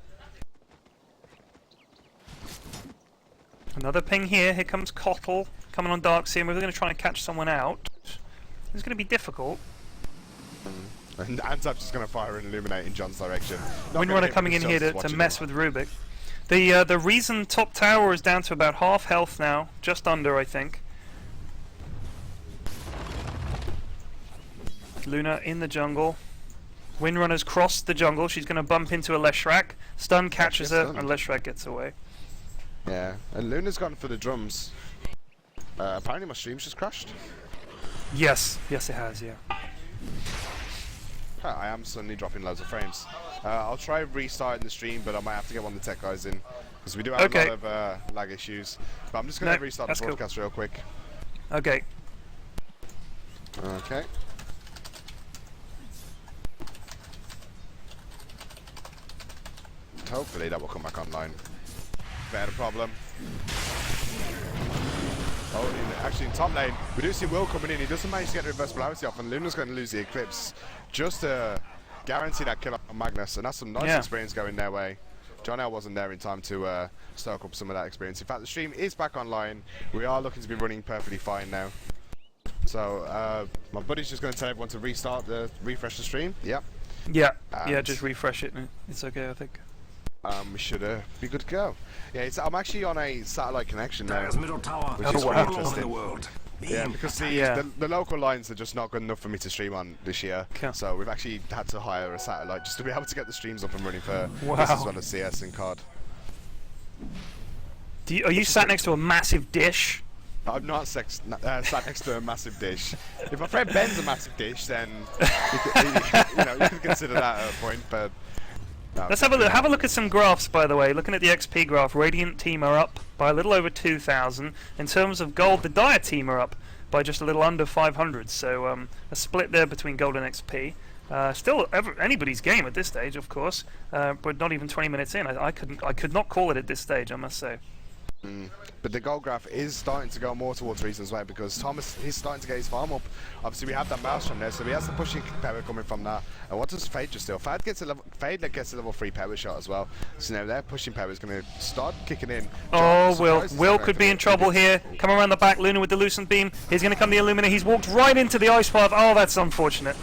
Another ping here. Here comes Kotl coming on Darkseer. We're going to try and catch someone out. It's going to be difficult. And Antap's just going to fire and illuminate in John's direction. Windrunner coming in here to mess with Rubik. The reason top tower is down to about half health now, just under I think. Luna in the jungle. Windrunner's crossed the jungle. She's going to bump into a Leshrac. Stun catches her, and Leshrac gets away. Yeah, and Luna's gone for the drums. Apparently my stream's just crashed. Yes, yes it has, yeah. I am suddenly dropping loads of frames. I'll try restarting the stream, but I might have to get one of the tech guys in because we do have a lot of lag issues. But I'm just going to restart the broadcast real quick. Okay. Okay. Hopefully that will come back online. Better problem. Oh, actually in top lane, we do see Will coming in. He doesn't manage to get the reverse polarity off, and Luna's going to lose the Eclipse just to guarantee that kill on Magnus, and that's some nice experience going their way. John L wasn't there in time to stoke up some of that experience. In fact, the stream is back online. We are looking to be running perfectly fine now. So my buddy's just going to tell everyone to refresh the stream. Yep. Yeah, yeah, just refresh it. And it's okay, I think. We should be good to go. Yeah, I'm actually on a satellite connection now, Dire's middle tower which is quite interesting. the world. Yeah, because the local lines are just not good enough for me to stream on this year. So we've actually had to hire a satellite just to be able to get the streams up and running for this as well as CS and COD. Are you sat next to a massive dish? I'm not sat next to a massive dish. If my friend Ben's a massive dish, then you could consider that a point, but... No, let's have a look at some graphs, by the way. Looking at the XP graph, Radiant team are up by a little over 2,000. In terms of gold, the Dire team are up by just a little under 500. So a split there between gold and XP. Still anybody's game at this stage, of course, but not even 20 minutes in. I could not call it at this stage, I must say. But the gold graph is starting to go more towards Reason's way because Thomas is starting to get his farm up. Obviously, we have that Maelstrom there, so he has the pushing power coming from that. And what does Fade just do? Fade gets a level 3 power shot as well. So now their pushing power is going to start kicking in. Oh, Will could be in trouble here. Come around the back, Luna with the Lucent Beam. He's going to come the Illumina. He's walked right into the Ice Path. Oh, that's unfortunate.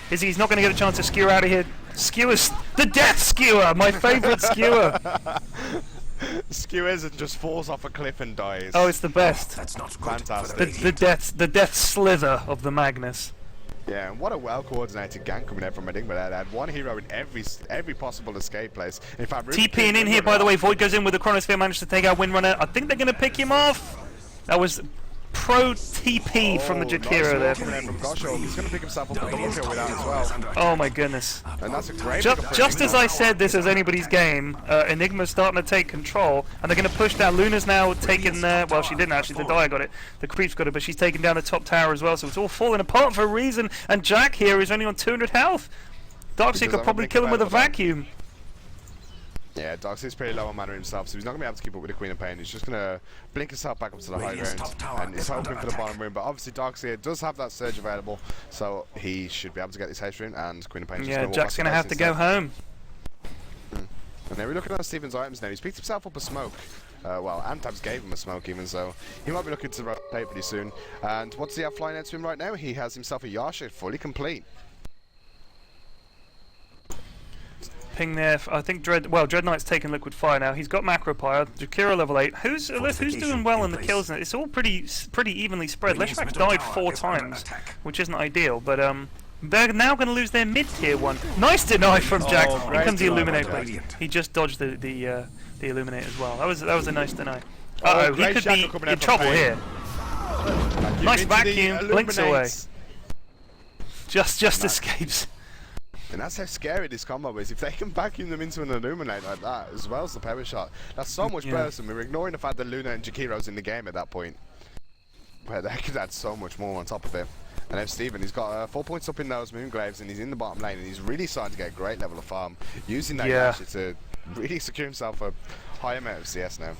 He's not going to get a chance to skewer out of here. Skewers, the Death Skewer, my favourite skewer. Skewers and just falls off a cliff and dies. Oh, it's the best. That's not fantastic. The death slither of the Magnus. Yeah, and what a well-coordinated gang coming out from eNigma there. They had one hero in every possible escape place. In fact, TPing in here, by the way. Void goes in with the Chronosphere, managed to take out Windrunner. I think they're going to pick him off. That was pro TP from the Jakiro there. From Gosho. He's going to pick himself up a double kill with that as well. Oh my goodness. And that's a great just as I said this is anybody's game, eNigma's starting to take control, and they're going to push down. Luna's now taken well, she didn't actually, the Dire got it, the Creep's got it, but she's taken down the top tower as well, so it's all falling apart for a reason, and Jack here is only on 200 health. Darkseer could probably kill him with a vacuum. Yeah, Darkseid's pretty low on mana himself, so he's not going to be able to keep up with the Queen of Pain. He's just going to blink himself back up to the high Radiant's ground, top tower and he's is hoping under for the attack. bottom rune. But obviously Darkseid does have that surge available, so he should be able to get this haste rune, and Queen of Pain. Yeah, Jack's gonna have to go home. And now we're looking at Steven's items now. He's picked himself up a smoke. Well, Antabs gave him a smoke even, so he might be looking to rotate pretty soon. And what's he have flying out to him right now? He has himself a Yasha fully complete. Ping there. I think Dread Knight's taking liquid fire now. He's got macropire. Jakira level 8. Who's doing well in the kills? It's all pretty evenly spread. Leshrac died 4 times, which isn't ideal, but they're now going to lose their mid-tier one. Nice deny from Jack. Here comes the Illuminate. He just dodged the Illuminate as well. That was a nice deny. Uh oh, he could be in trouble here. Nice vacuum, blinks away. Just escapes. And that's how scary this combo is. If they can vacuum them into an Illuminate like that, as well as the power shot, that's so much burst, and we're ignoring the fact that Luna and Jakiro's in the game at that point. But they could add so much more on top of it. And now Steven, he's got 4 points up in those Moonglaves, and he's in the bottom lane, and he's really starting to get a great level of farm, using that Yasha to really secure himself a high amount of CS now.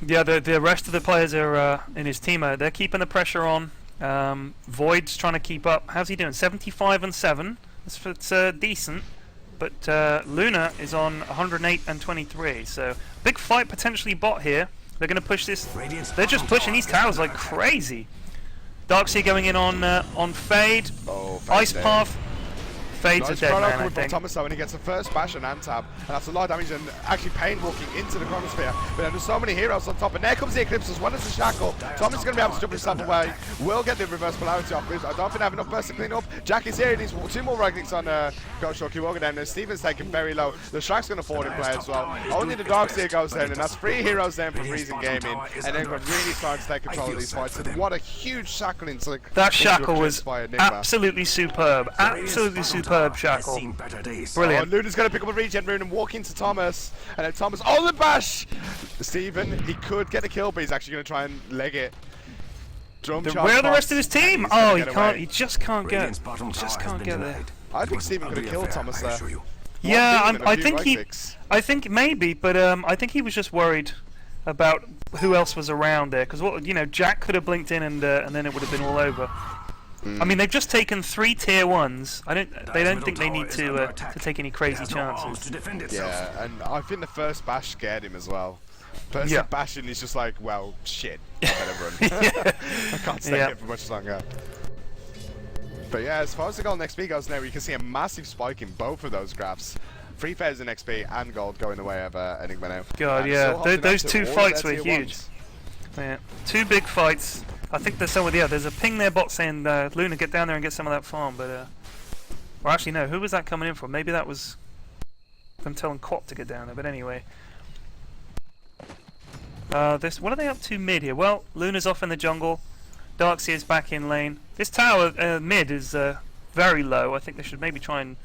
Yeah, the rest of the players are in his team. They're keeping the pressure on. Void's trying to keep up. How's he doing? 75 and 7. It's decent, but Luna is on 108 and 23, so big fight potentially bot here. They're going to push this. They're just pushing these towers like crazy. Darkseid going in on Fade. Ice Path. Fade's a dead man, I think. Thomas though, and he gets the first bash on Antab, and that's a lot of damage, and actually Pain walking into the Chronosphere. But there's so many heroes on top, and there comes the Eclipse as well as the Shackle. Thomas is going to be able to jump himself away. Will get the reverse polarity off. I don't think I have enough burst to clean up. Jack is here, and he's 2 more right clicks on Ghost Kiwoga down there. Steven's taken very low. The Shrag's going to fall in play as well. Only the Darkseid goes down, and that's 3 heroes down from Reason Gaming, and then really starting to take control of these fights. And what a huge Shackle into that Shackle was absolutely superb. Absolutely superb Shackle. Brilliant. Luna's going to pick up a regen rune and walk into Thomas. And then Thomas, the bash! Steven, he could get the kill, but he's actually going to try and leg it. Where are the rest of his team? Oh, he can't. He just can't get. Just can't get there. I think Steven could have killed Thomas there. Yeah, I think maybe, but I think he was just worried about who else was around there, because Jack could have blinked in, and then it would have been all over. I mean, they've just taken 3 tier 1s. They don't think they need to take any crazy chances. Yeah, and I think the first bash scared him as well. First bashing, he's just like, well, shit, I better run. I can't stay here for much longer. But yeah, as far as the gold XP goes now, you can see a massive spike in both of those graphs. 3,000 XP and gold going the way of eNigma now. God, yeah, those 2 fights were huge. Yeah, 2 big fights. I think there's there's a ping there bot saying Luna, get down there and get some of that farm, but well, actually no, who was that coming in from? Maybe that was them telling Quap to get down there, but anyway. What are they up to mid here? Well, Luna's off in the jungle. Darkseid is back in lane. This tower mid is very low. I think they should maybe try and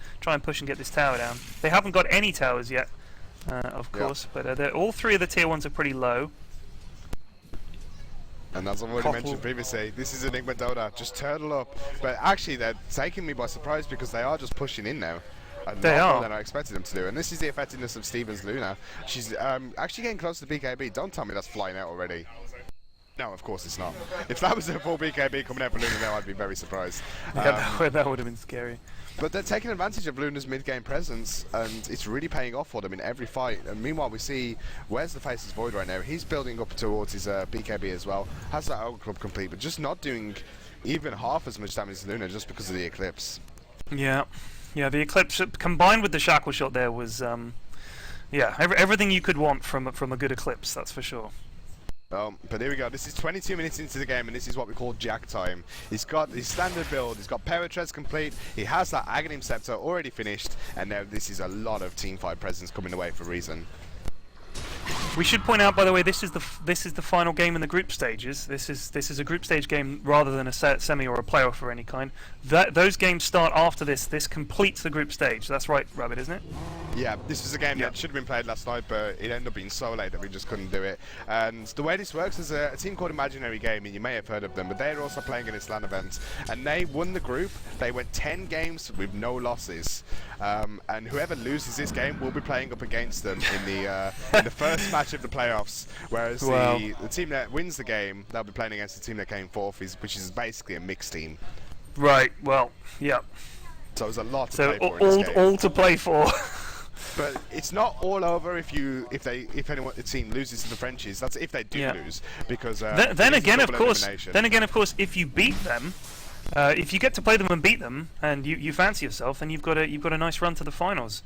push and get this tower down. They haven't got any towers yet, of course, but all 3 of the tier 1s are pretty low. And as I've already mentioned previously, this is eNigma Dota, just turtle up. But actually they're taking me by surprise because they are just pushing in now. They are. More than I expected them to do. And this is the effectiveness of Steven's Luna. She's actually getting close to BKB. Don't tell me that's flying out already. No, of course it's not. If that was a full BKB coming out for Luna now, I'd be very surprised. Yeah, that would have been scary. But they're taking advantage of Luna's mid-game presence, and it's really paying off for them in every fight. And meanwhile, we see, where's the Faceless Void right now? He's building up towards his BKB as well. Has that Ogre Club complete, but just not doing even half as much damage as Luna just because of the Eclipse. Yeah, the Eclipse combined with the Shackle Shot there was, everything you could want from a good Eclipse, that's for sure. But here we go. This is 22 minutes into the game, and this is what we call Jack time. He's got his standard build. He's got Power Treads complete. He has that Aghanim Scepter already finished, and now this is a lot of teamfight presence coming away for Reason. We should point out, by the way, this is the final game in the group stages. This is a group stage game rather than a semi or a playoff of any kind. Those games start after this. This completes the group stage. That's right, Rabbit, isn't it? Yeah, this was a game that should have been played last night, but it ended up being so late that we just couldn't do it. And the way this works is a team called Imaginary Gaming, you may have heard of them, but they're also playing in this LAN event. And they won the group. They went 10 games with no losses. And whoever loses this game will be playing up against them in the first match of the playoffs. Whereas the team that wins the game, they'll be playing against the team that came fourth, which is basically a mixed team. Right. Well, yeah. So there's a lot to play for in this game. All to play for. But it's not all over if anyone the team loses to the Frenchies. That's if they do lose, because then again, of course, if you beat them, if you get to play them and beat them, and you fancy yourself, then you've got a nice run to the finals.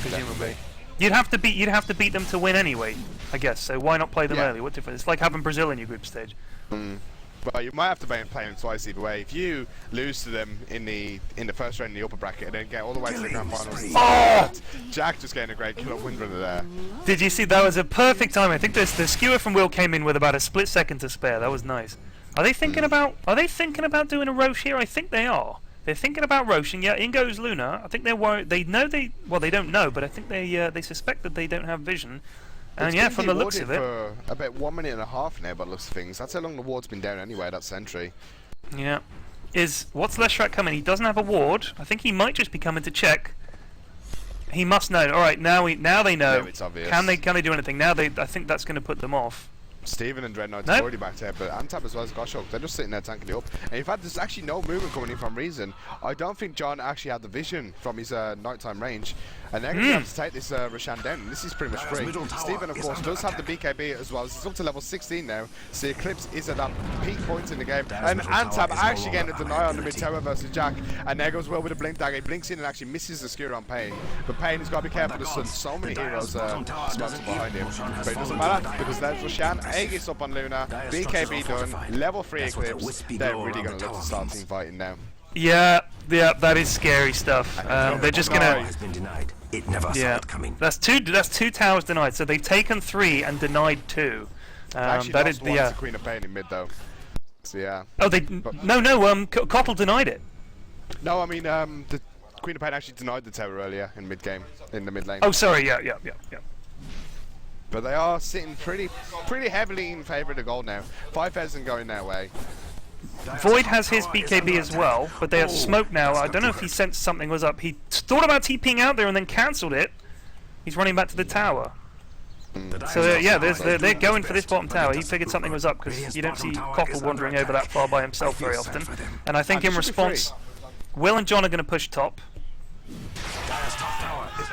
Presumably, you'd have to beat them to win anyway, I guess. So why not play them early? What difference? It's like having Brazil in your group stage. Well, you might have to play them twice either way. If you lose to them in the first round in the upper bracket and then get all the way to the grand finals, Jack just getting a great kill up windrunner there. Did you see that was a perfect time? I think the skewer from Will came in with about a split second to spare. That was nice. Are they thinking about doing a Roche here? I think they are. They're thinking about Roche, and in goes Luna. I think they're worried. They don't know, but I think they suspect that they don't have vision. And from the looks of it, for about 1 minute and a half now, by the looks of things. That's how long the ward's been down anyway. That sentry. Yeah. What's Leshrak coming? He doesn't have a ward. I think he might just be coming to check. He must know. All right, now they know. No, it's obvious. Can they do anything? I think that's going to put them off. Steven and Dreadnought's already back there, but Antab as well as Goshawk, they're just sitting there tanking it up. And in fact, there's actually no movement coming in from Reason. I don't think John actually had the vision from his nighttime range. And they're going to have to take this Roshan down, and this is pretty much free. Steven, of course, does have the BKB as well. It's up to level 16 now, so Eclipse is at that peak point in the game. And Antab actually getting a deny on the mid-tower versus Jack. And there goes Will with a blink dagger. He blinks in and actually misses the skewer on Pain. But Pain has got to be careful. There's so many heroes smoking behind him. But it doesn't matter, because there's Roshan. Aegis up on Luna. BKB done. Level 3 Eclipse. They're really going to look to start team fighting now. Yeah, that is scary stuff. They're just gonna. It never saw it coming. That's two towers denied. So they've taken 3 and denied 2. That is the Queen of Pain in mid though. So yeah. Oh, Cottle denied it. No, I mean the Queen of Pain actually denied the tower earlier in mid game, in the mid lane. Oh, sorry. Yeah. But they are sitting pretty heavily in favour of the gold now. 5,000 going their way. Void has his BKB as well, but they have smoke now. I don't know if he sensed something was up. He thought about TPing out there and then cancelled it. He's running back to the tower. So they're going for this bottom tower. He figured something was up because you don't see Cockle wandering over that far by himself very often. And I think in response, Will and John are going to push top.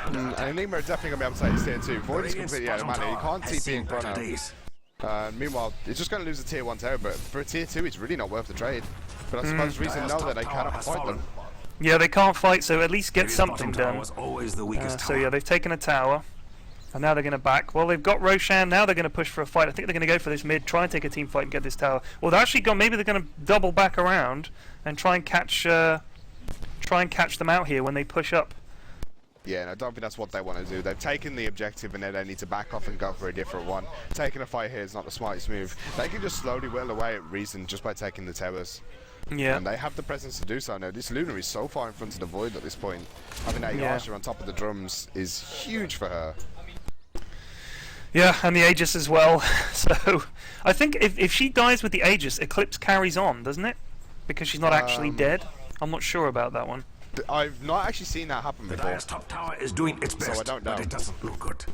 And eNigma are definitely going to be able to take this tier 2. Void is completely out of mana. You can't TP in Chrono. Meanwhile, it's just going to lose a tier 1 tower, but for a tier 2 it's really not worth the trade. But I suppose Reason know that they cannot fight them. Yeah, they can't fight, so at least get something done. So yeah, they've taken a tower. And now they're going to back. Well, they've got Roshan. Now they're going to push for a fight. I think they're going to go for this mid, try and take a team fight and get this tower. Well, they're actually gone. Maybe they're going to double back around and try and catch them out here when they push up. Yeah, and I don't think that's what they want to do. They've taken the objective and now they need to back off and go for a different one. Taking a fight here is not the smartest move. They can just slowly whittle away at Reason just by taking the towers. Yeah. And they have the presence to do so now. This Luna is so far in front of the Void at this point. Having that Yasha on top of the drums is huge for her. Yeah, and the Aegis as well. So, I think if she dies with the Aegis, Eclipse carries on, doesn't it? Because she's not actually dead. I'm not sure about that one. I've not actually seen that happen before. The top tower is doing its best, so I don't know. But it doesn't look good.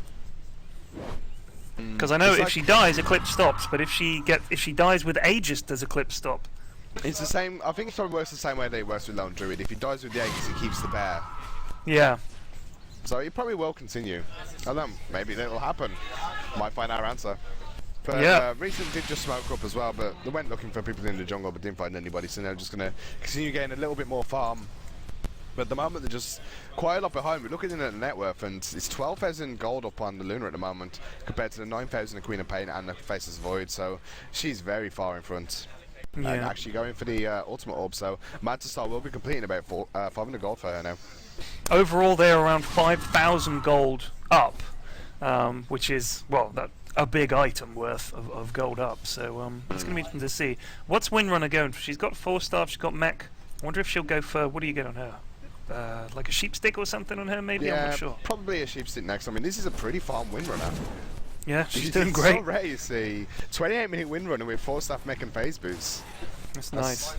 Because I know if she dies, Eclipse stops. But if she dies with Aegis, does Eclipse stop? It's the same. I think it probably works the same way that it works with Lone Druid. If he dies with the Aegis, it keeps the bear. Yeah. So it probably will continue. I don't know, maybe that'll happen. Might find our answer. But yeah. Reason did just smoke up as well, but they went looking for people in the jungle but didn't find anybody, so they're just going to continue getting a little bit more farm. But at the moment they're just quite a lot behind. We're looking at the net worth and it's 12,000 gold up on the Luna at the moment compared to the 9,000 of Queen of Pain and the Faceless Void, so she's very far in front. Yeah. And actually going for the ultimate orb, so Mantis Star will be completing about 500 gold for her now. Overall, they're around 5,000 gold up, which is, well, a big item worth of gold up. So it's going to be interesting to see. What's Windrunner going for? She's got 4 staff, she's got mech. I wonder if she'll go for, what do you get on her? like a sheep stick or something on her, maybe? I'm Yeah, not sure. probably a sheep stick next. I mean, this is a pretty farm windrunner. Yeah, she's It's doing so great. rare you see 28-minute windrunner with 4-staff mech and phase boots. That's nice.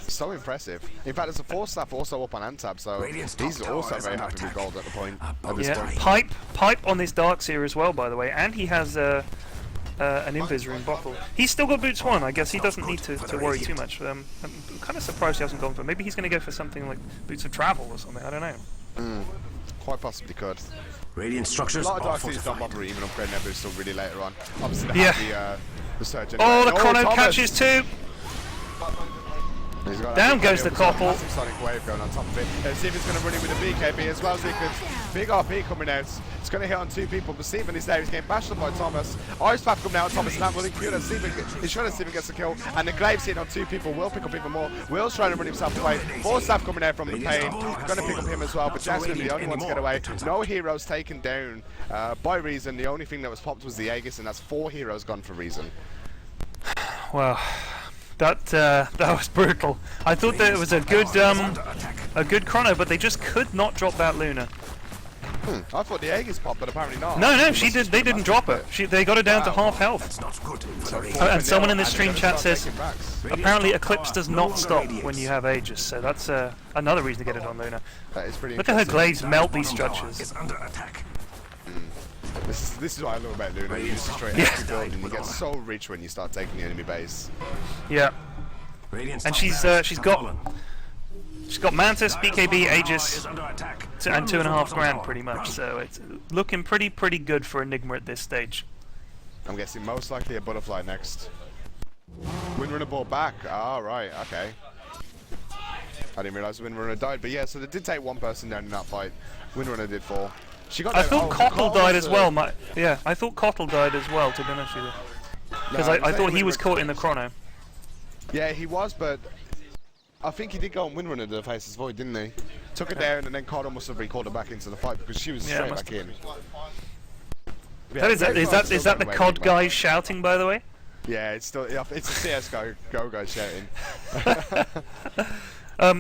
So impressive. In fact, there's a 4-staff also up on Antab, so Radiant's top he's tower also is very under happy with attack. gold at the point. A At this Yeah, point. pipe on this Darkseer as well, by the way, and he has an Invis rune bottle. He's still got boots 1. I guess he doesn't need to worry too much. I'm kind of surprised he hasn't gone for. Maybe he's going to go for something like boots of travel or something. I don't know. Quite possibly could. Radiant A structures lot of are Darkseers don't fortified. bother even upgrading their boots till really later on. Obviously, they Yeah. have the surge Oh, anyway. the Chrono Thomas! catches 2. He's got Down that goes the big wave, couple. massive Sonic wave going on top of it. Let's see if it's going to run it with a BKB as well, because big RP coming out. It's going to hit on 2 people, but Stephen is there. He's getting bashed up by Thomas. Ice Path coming out. Thomas is not willing to kill. He's trying to see if he gets a kill. And the Glaive's hitting on 2 people. Will pick up even more. Will's trying to run himself away. 4 staff coming out from the pain. Going to pick up him as well, but Jack's going to be the only one to get away. No heroes taken down by Reason. The only thing that was popped was the Aegis, and that's 4 heroes gone for Reason. Wow. That was brutal. I thought that it was a good chrono, but they just could not drop that Luna. I thought the Aegis popped, but apparently not. No, she did. They didn't drop it. They got her down to half health. That's not good. And someone in the And stream they're chat gonna says, start taking backs. apparently Eclipse does not stop when you have Aegis, so that's another reason to get it on Luna. That is pretty Look at her impressive. glaives melt these Is structures. under attack. This is what I love about Luna. You just straight Yeah. extra build and you get so rich when you start taking the enemy base. Yeah, Radiant's and top she's barracks she's have got fallen. she's got Mantis, BKB, Is Aegis, under attack. and 2.5 grand pretty much. So it's looking pretty good for Enigma at this stage. I'm guessing most likely a butterfly next. Windrunner brought back. Ah, right, okay. I didn't realise Windrunner died, but yeah, so they did take 1 person down in that fight. Windrunner did fall. She got I down- thought oh, Cottle died was as well. Yeah, I thought Cottle died as well, to be honest with you. Because No, I thought he Windrunner- was caught in the chrono. Yeah, he was, but I think he did go on Windrunner to the Faceless Void, didn't he? Took her down, and then Cottle must have recalled her back into the fight because she was Yeah, straight must back in. Is that the COD guys shouting, by the way? Yeah, it's still it's a CS:GO guy shouting.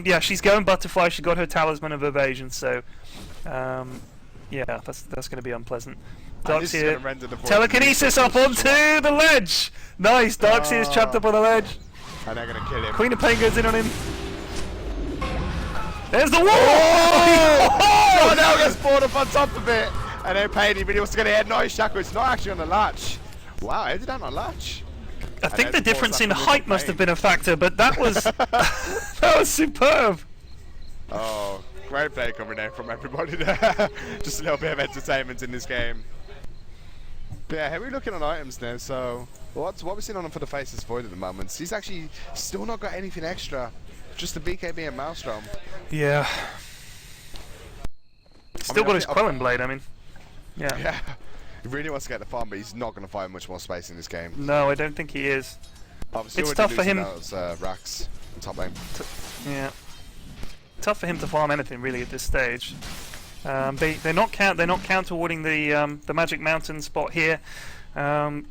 Yeah, she's going Butterfly. She got her Talisman of Evasion, so yeah, that's going to be unpleasant. And this is gonna Darkseer, render the void telekinesis up onto the ledge. Nice, Darkseer's trapped up on the ledge. And they're gonna kill him. Queen of Pain goes in on him. There's the wall. Oh, now gets spawned up on top of it. And then Pain, he really wants to get ahead. Nice shackle. It's not actually on the latch. Wow, how did that not latch? I think there's the the difference force in after height Queen must of have been a factor, but that was that was superb. Oh, great play coming out from everybody there. Just a little bit of entertainment in this game. But yeah, how are we looking on items now? So, what we're seeing on him for the Faceless Void at the moment? He's actually still not got anything extra. Just the BKB and Maelstrom. Yeah. Still got his Quelling Blade, I mean. Yeah. Yeah. He really wants to get the farm, but he's not going to find much more space in this game. No, I don't think he is. Obviously, It's already tough for losing him. Those racks in top lane. Yeah. Tough for him to farm anything really at this stage. They're not counterwarding the Magic Mountain spot here,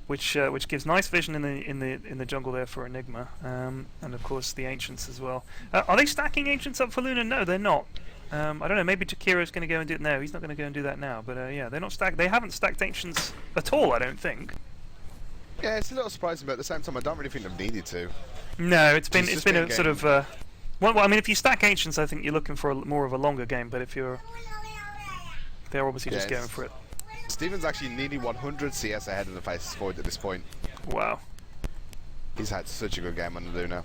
which gives nice vision in the jungle there for Enigma, and of course the Ancients as well. Are they stacking Ancients up for Luna? No, they're not. I don't know. Maybe Takiro's going to go and do it now. He's not going to go and do that now. But yeah, they're not stacked. They haven't stacked Ancients at all. I don't think. Yeah, it's a little surprising, but at the same time, I don't really think they've needed to. No, it's been just a been sort of. Well, I mean, if you stack Ancients, I think you're looking for more of a longer game. But if they're obviously just Yes. going for it. Steven's actually nearly 100 CS ahead of the Faceless Void at this point. Wow. He's had such a good game on the Luna.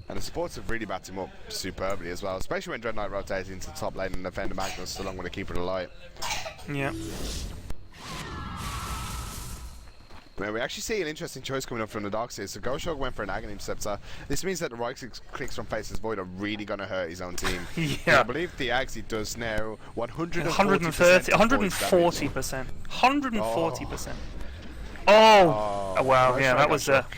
And the supports have really backed him up superbly as well, especially when Dread Knight rotates into the top lane and defender Magnus so long with the Keeper of the Light. Yeah. Well, we actually see an interesting choice coming up from the Darkseer. So Goshog went for an Aghanim Scepter. This means that the right clicks from Faceless Void are really going to hurt his own team. Yeah. I believe the Agsi does now 130, 140%. 140%. Oh, wow, nice yeah, try, that was Goshawk.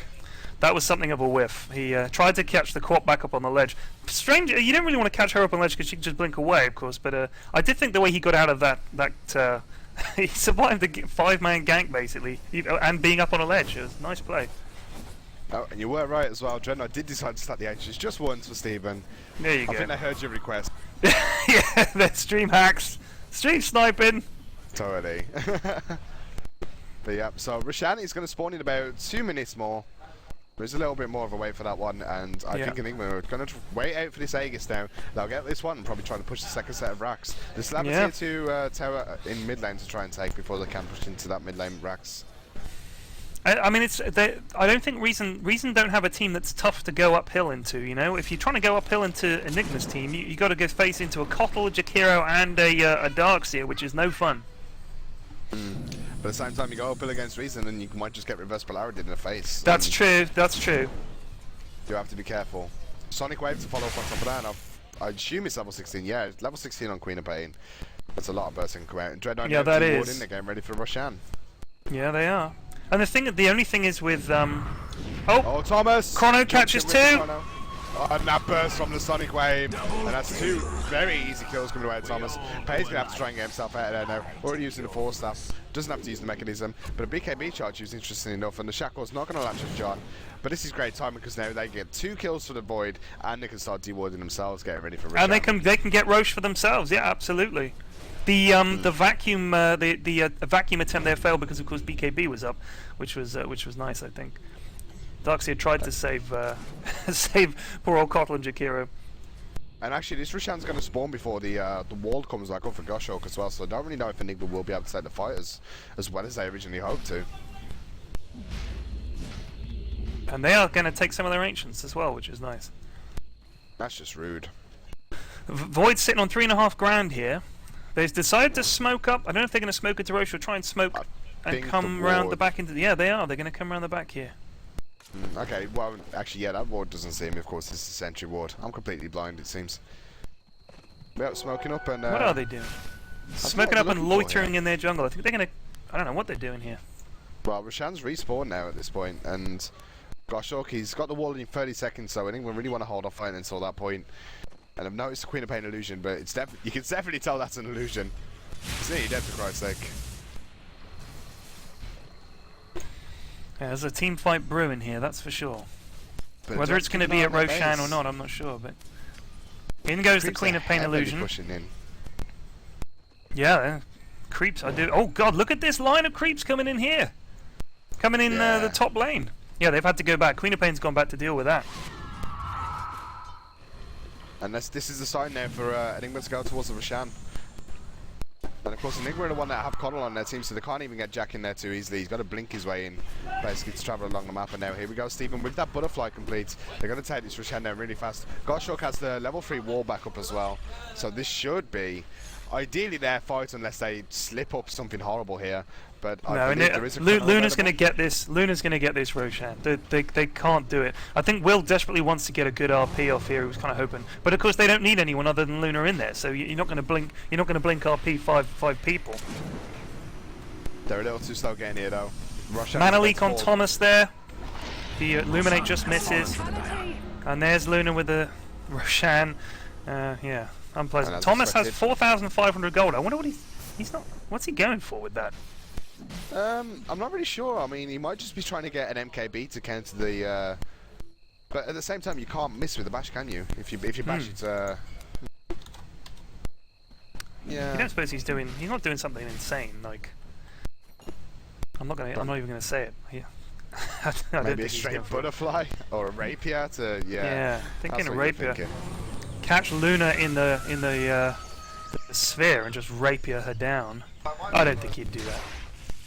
that was something of a whiff. He tried to catch the quad back up on the ledge. Strange, you don't really want to catch her up on the ledge because she can just blink away, of course. But I did think the way he got out of that he survived the 5-man gank basically, and being up on a ledge. It was a nice play. Oh, and you were right as well. Dreadnought did decide to start the H's just once for Stephen. There you I go. think they heard your request. Yeah, they're stream hacks, stream sniping. Totally. But yeah, so Roshan is going to spawn in about 2 minutes more. There's a little bit more of a wait for that one, and I think eNigma are going to wait out for this Aegis now. They'll get this one and probably try to push the second set of racks. The Slab is here to tower in mid lane to try and take before they can push into that mid lane racks. I mean, I don't think Reason don't have a team that's tough to go uphill into. You know, if you're trying to go uphill into eNigma's team, you got to go face into a Kotl, a Jakiro, and a Darkseer, which is no fun. But at the same time, you go uphill against Reason, and you might just get reverse polarity in the face. That's true. That's true. You have to be careful. Sonic Wave to follow up on top of that. And I assume it's level 16. Yeah, it's level 16 on Queen of Pain. That's a lot of bursting come out. And Dreadnought Yeah, that in is. the game, ready for Roshan. Yeah, they are. And the only thing is with Oh, Thomas! Chrono catches two. Oh, and that burst from the Sonic Wave. And that's 2 very easy kills coming away with Thomas. Pay's gonna have to try and get himself out of there now. Already using the Force Staff. Doesn't have to use the mechanism. But a BKB charge is interesting enough, and the Shackle's not gonna latch his shot. But this is great timing because now they get 2 kills for the Void, and they can start dewarding themselves, getting ready for Roshan. And they can get Roche for themselves. Yeah, absolutely. The vacuum vacuum attempt there failed because of course BKB was up, which was nice, I think. Darkseer tried to save save poor old Kotl and Jakiro. And actually, this Roshan's going to spawn before the wall comes back up for Goshawk as well, so I don't really know if eNigma will be able to take the fight as well as they originally hoped to. And they are going to take some of their ancients as well, which is nice. That's just rude. Void's sitting on 3.5 grand here. They've decided to smoke up. I don't know if they're going to smoke into Roche or try and smoke and come round the back into the... Yeah, they are. They're going to come around the back here. Okay, well, actually, yeah, that ward doesn't see me. Of course, this is the Sentry ward. I'm completely blind, it seems. Well, smoking up and... what are they doing? Smoking up and loitering in their jungle. I think they're going to... I don't know what they're doing here. Well, Roshan's respawned now at this point, and Goshawk, he's got the wall in 30 seconds, so I think we really want to hold off fighting until that point. And I've noticed the Queen of Pain illusion, but it's you can definitely tell that's an illusion. It's nearly dead, for Christ's sake. Yeah, there's a team fight brewing here, that's for sure. But Whether it's going to be at Roshan or not, I'm not sure, but... In goes the Queen of Pain illusion. Pushing in. Yeah, creeps, I do... Oh god, look at this line of creeps coming in here! Coming in the top lane. Yeah, they've had to go back. Queen of Pain's gone back to deal with that. And this is the sign now for eNigma to go towards the Roshan. And of course, eNigma are the one that have Kotl on their team, so they can't even get Jack in there too easily. He's got to blink his way in, basically, to travel along the map. And now here we go, Stephen, with that butterfly complete. They're going to take this Roshan down really fast. Goshawk has the level 3 wall back up as well. So this should be, ideally, their fight, unless they slip up something horrible here. But I believe there is a Luna's going to get this. Luna's going to get this Roshan. They can't do it. I think Will desperately wants to get a good RP off here. He was kind of hoping, but of course they don't need anyone other than Luna in there. So you're not going to blink. You're not going to blink RP five people. They're a little too slow getting here though. Mana leak on Thomas there. The Illuminate just misses, and there's Luna with the Roshan. Yeah, unpleasant. Thomas has 4,500 gold. I wonder what he's not. What's he going for with that? I'm not really sure. I mean, he might just be trying to get an MKB to counter the. But at the same time, you can't miss with the bash, can you? If you bash it. Yeah. You don't suppose he's not doing something insane like. I'm not even gonna say it. Yeah. Maybe a straight butterfly or a rapier to Yeah, thinking a rapier. Catch Luna in the sphere and just rapier her down. I don't think he'd do that.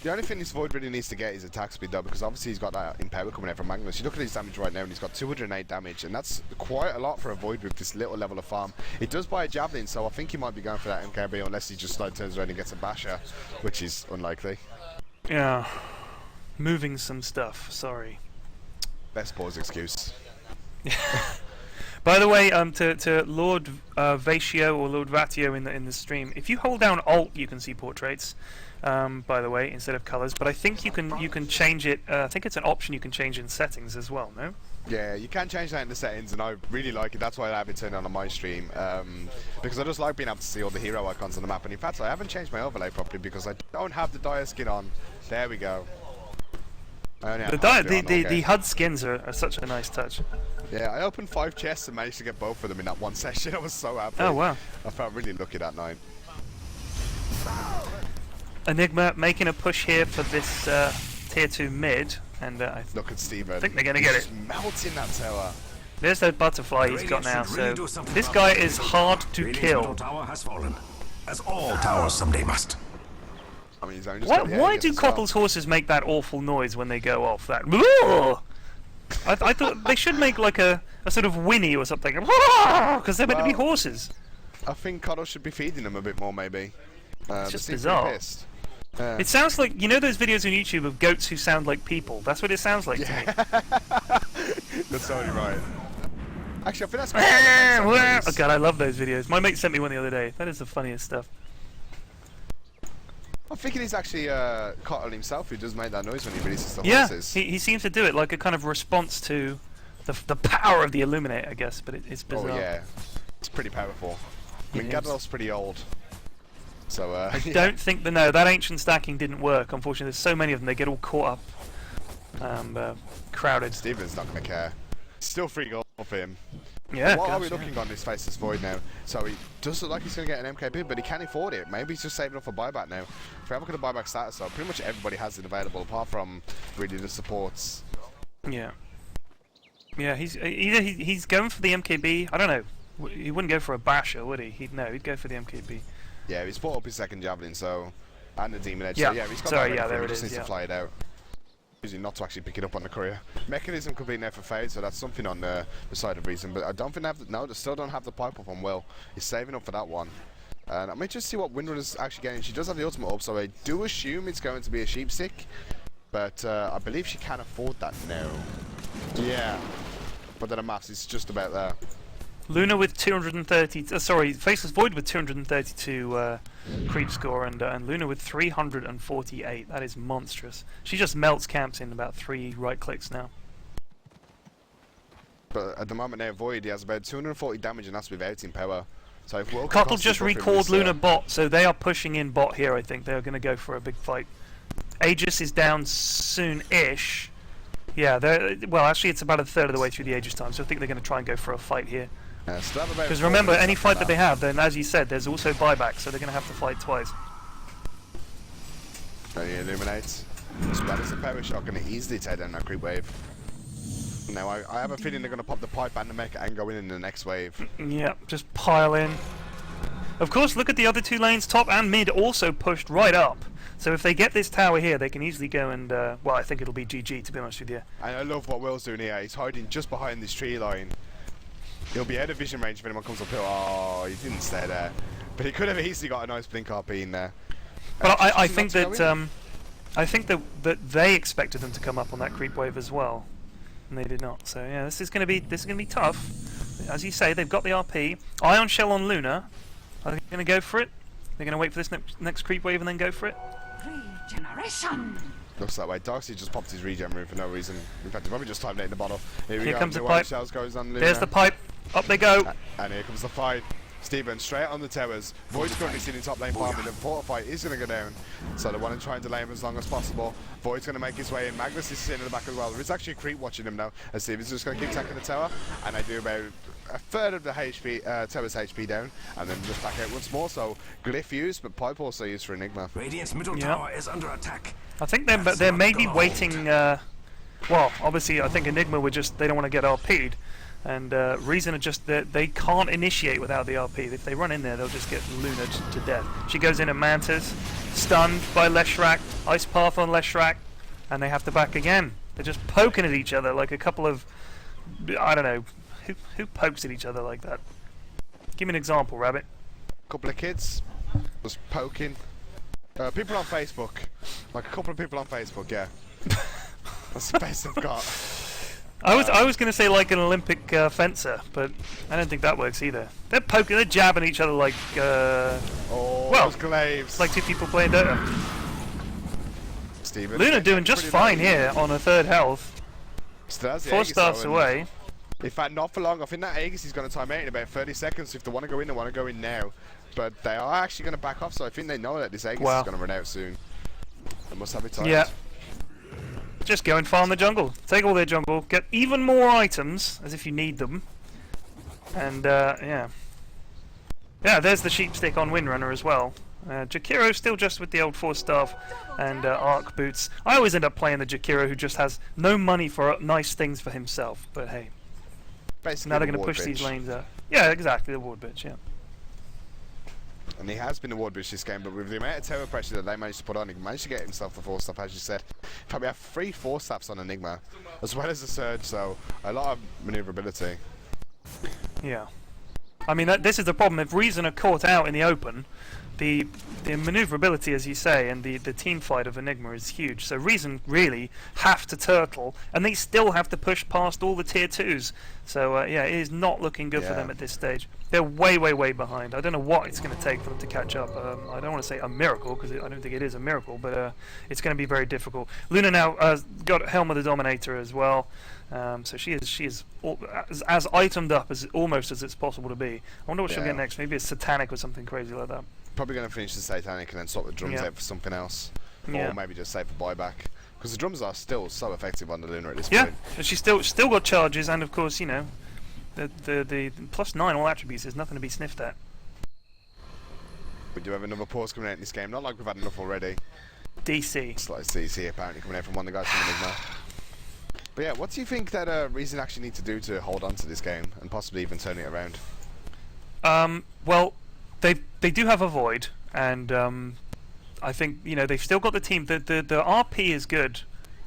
The only thing this Void really needs to get is attack speed though, because obviously he's got that Impaler coming out from Magnus. You look at his damage right now and he's got 208 damage, and that's quite a lot for a Void with this little level of farm. It does buy a Javelin, so I think he might be going for that MKB unless he just turns around and gets a Basher, which is unlikely. Yeah. Moving some stuff, sorry. Best pause excuse. By the way, to Lord Vatio or Lord Vatio in the stream, if you hold down Alt, you can see portraits. By the way, instead of colors, but I think you can change it. I think it's an option you can change in settings as well. No? Yeah, you can change that in the settings, and I really like it. That's why I have it turned on my stream, because I just like being able to see all the hero icons on the map. And in fact, I haven't changed my overlay properly because I don't have the Dire skin on. There we go. I only had The, half the, on, the, okay. the HUD skins are such a nice touch. Yeah, I opened 5 chests and managed to get both of them in that one session. I was so happy. Oh wow. I felt really lucky that night. eNigma making a push here for this tier 2 mid, and I Look at Steven. think they're going to get it. Just melting that tower. There's that butterfly he's got now, so this guy is hard to Radiant's kill. middle tower has fallen, as all towers someday must. I mean, he's only just got the Why Aegis do as well. Koppel's horses make that awful noise when they go off? That I thought they should make like a sort of whinny or something, because they're meant to be Well, horses. I think Cottle should be feeding them a bit more, maybe. They just seem pretty bizarre. pissed. It sounds like, you know those videos on YouTube of goats who sound like people? That's what it sounds like to me. That's totally right. Actually, I think that's quite Oh god, I love those videos. My mate sent me one the other day. That is the funniest stuff. I'm thinking he's actually Cottle himself who does make that noise when he releases the Yeah, horses. he seems to do it like a kind of response to the power of the Illuminate, I guess, but it's bizarre. Oh yeah, it's pretty powerful. I mean, It is. Gadolf's pretty old. So, I yeah. don't think that ancient stacking didn't work. Unfortunately, there's so many of them, they get all caught up, crowded. Steven's not going to care. Still 3 gold for him. Yeah. What are we gosh, looking on this Faceless Void now? So he does look like he's going to get an MKB, but he can't afford it. Maybe he's just saving up for buyback now. If we have a look at the buyback status, though, pretty much everybody has it available, apart from really the supports. Yeah. Yeah, he's either he's going for the MKB. I don't know. He wouldn't go for a basher, would he? He'd go for the MKB. Yeah, he's bought up his second javelin, so and the demon edge. Yeah. So yeah, he's got Sorry, that ready yeah, for him, there he it just is, needs yeah. to fly it out. Usually not to actually pick it up on the courier. Mechanism could be there for Fade, so that's something on the side of reason. But I don't think they have no, they still don't have the pipe up on Will. He's saving up for that one. And I may just see what Windrunner's actually getting. She does have the ultimate up, so I do assume it's going to be a sheep stick. But I believe she can afford that now. Yeah. But then the maths is just about there. Luna with 230. Sorry, Faceless Void with 232 creep score, and Luna with 348. That is monstrous. She just melts camps in about 3 right clicks now. But at the moment now, Void, he has about 240 damage, and that's without in power. So if Will can Cottle constantly just buff him recalled with, Luna bot, so they are pushing in bot here. I think they are going to go for a big fight. Aegis is down soon-ish. Yeah, well, actually, it's about a third of the way through the Aegis time, so I think they're going to try and go for a fight here. Because remember, any fight that they have, then as you said, there's also buyback, so they're going to have to fight twice. And he illuminates. Spread as a power shot, going to easily take down that creep wave. Now, I have a feeling they're going to pop the pipe and the mecha and go in the next wave. Yeah, just pile in. Of course, look at the other 2 lanes, top and mid, also pushed right up. So if they get this tower here, they can easily go and, well, I think it'll be GG, to be honest with you. And I love what Will's doing here. He's hiding just behind this tree line. He'll be out of vision range if anyone comes up here. Oh, he didn't stay there. But he could have easily got a nice blink RP in there. But I think that that they expected them to come up on that creep wave as well, and they did not. So yeah, this is going to be tough. As you say, they've got the RP. Ion Shell on Luna. Are they going to go for it? They're going to wait for this next creep wave and then go for it. Regeneration. Looks that way. Darcy just popped his regen room for no reason. In fact, he probably just timed it in the bottle. Here we Here go. comes the Ion pipe. Shells goes on Luna. There's the pipe. Up they go. And here comes the fight. Steven straight on the towers. Void's currently sitting top lane farming. The Fortify is going to go down. So they want to try and delay him as long as possible. Void's going to make his way in. Magnus is sitting in the back as well. There is actually a creep watching him now. As Steven's just going to keep attacking the tower. And they do about a third of the HP, tower's HP down. And then just back out once more. So Glyph used, but Pipe also used for Enigma. Radiant's middle tower is under attack. I think they're maybe waiting. Well, obviously, I think Enigma would just they don't want to get RP'd. And reason are just that they can't initiate without the RP. If they run in there, they'll just get Luna to death. She goes in at Mantis, stunned by Leshrac, Ice Path on Leshrac, and they have to back again. They're just poking at each other like a couple of, I don't know, who pokes at each other like that? Give me an example, Rabbit. Couple of kids just poking. People on Facebook, like a couple of people on Facebook, yeah. That's the best I've got. I was going to say like an Olympic fencer, but I don't think that works either. They're poking, they're jabbing each other like, Oh, well, those glaives. like 2 people playing Dota. Steven. Luna doing just Pretty fine low. here on a 3rd health. Still has the 4 Aegis stars though, and away. In fact, not for long. I think that Aegis is going to time out in about 30 seconds. If they want to go in, they want to go in now. But they are actually going to back off, so I think they know that this Aegis Wow. is going to run out soon. They must have it timed. Yeah. Just go and farm the jungle. Take all their jungle. Get even more items, as if you need them. And, yeah. Yeah, there's the sheep stick on Windrunner as well. Jakiro still just with the old Force Staff and Arc Boots. I always end up playing the Jakiro who just has no money for nice things for himself. But hey, Basically now they're the going to ward push these bitch. lanes out. Yeah, exactly, the ward bitch, yeah. And he has been a ward bitch this game, but with the amount of terror pressure that they managed to put on, he managed to get himself the Force Staff, as you said. In fact, we have 3 Force Staffs on eNigma, as well as a Surge, so a lot of maneuverability. Yeah. I mean, this is the problem. If Reason are caught out in the open, the maneuverability, as you say, and the team fight of Enigma is huge. So Reason really have to turtle, and they still have to push past all the tier 2s. So yeah, it is not looking good for them at this stage. They're way, way, way behind. I don't know what it's going to take for them to catch up. I don't want to say a miracle, because I don't think it is a miracle, but it's going to be very difficult. Luna now got Helm of the Dominator as well. So she is as itemed up as almost as it's possible to be. I wonder what she'll get next. Maybe it's Satanic or something crazy like that. Probably going to finish the Satanic and then swap the drums out for something else. Or maybe just save for buyback. Because the drums are still so effective on the Luna at this point. Yeah, she's still got charges, and of course, you know, the +9 all attributes is nothing to be sniffed at. We do have another pause coming out in this game. Not like we've had enough already. DC. Slight DC apparently coming out from one of the guys from Enigma. But yeah, what do you think that Reason actually need to do to hold on to this game and possibly even turn it around? Well, they do have a Void, and I think, you know, they've still got the team. The RP is good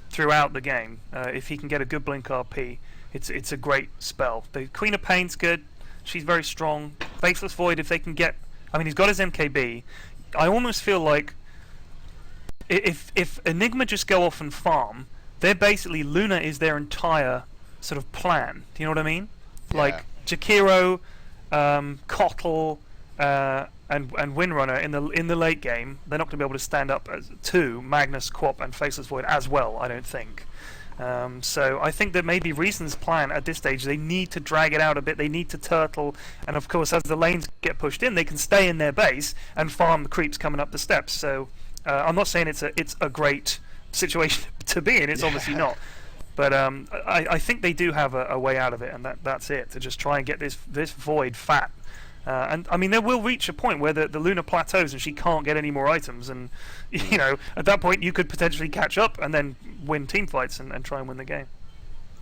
throughout the game. If he can get a good blink RP, it's a great spell. The Queen of Pain's good. She's very strong. Faceless Void, if they can get, I mean, he's got his MKB. I almost feel like if Enigma just go off and farm, they're basically, Luna is their entire sort of plan. Do you know what I mean? Yeah. Like Jakiro, Kotl, and Windrunner in the late game, they're not going to be able to stand up to Magnus, Quap, and Faceless Void as well, I don't think. So I think that maybe Reason's plan at this stage, they need to drag it out a bit, they need to turtle, and of course as the lanes get pushed in, they can stay in their base and farm the creeps coming up the steps. So I'm not saying it's a great situation to be in, it's obviously not. But I think they do have a way out of it, and that's it, to just try and get this Void fat. And I mean, they will reach a point where the Luna plateaus and she can't get any more items, and you know, at that point you could potentially catch up and then win team fights and try and win the game.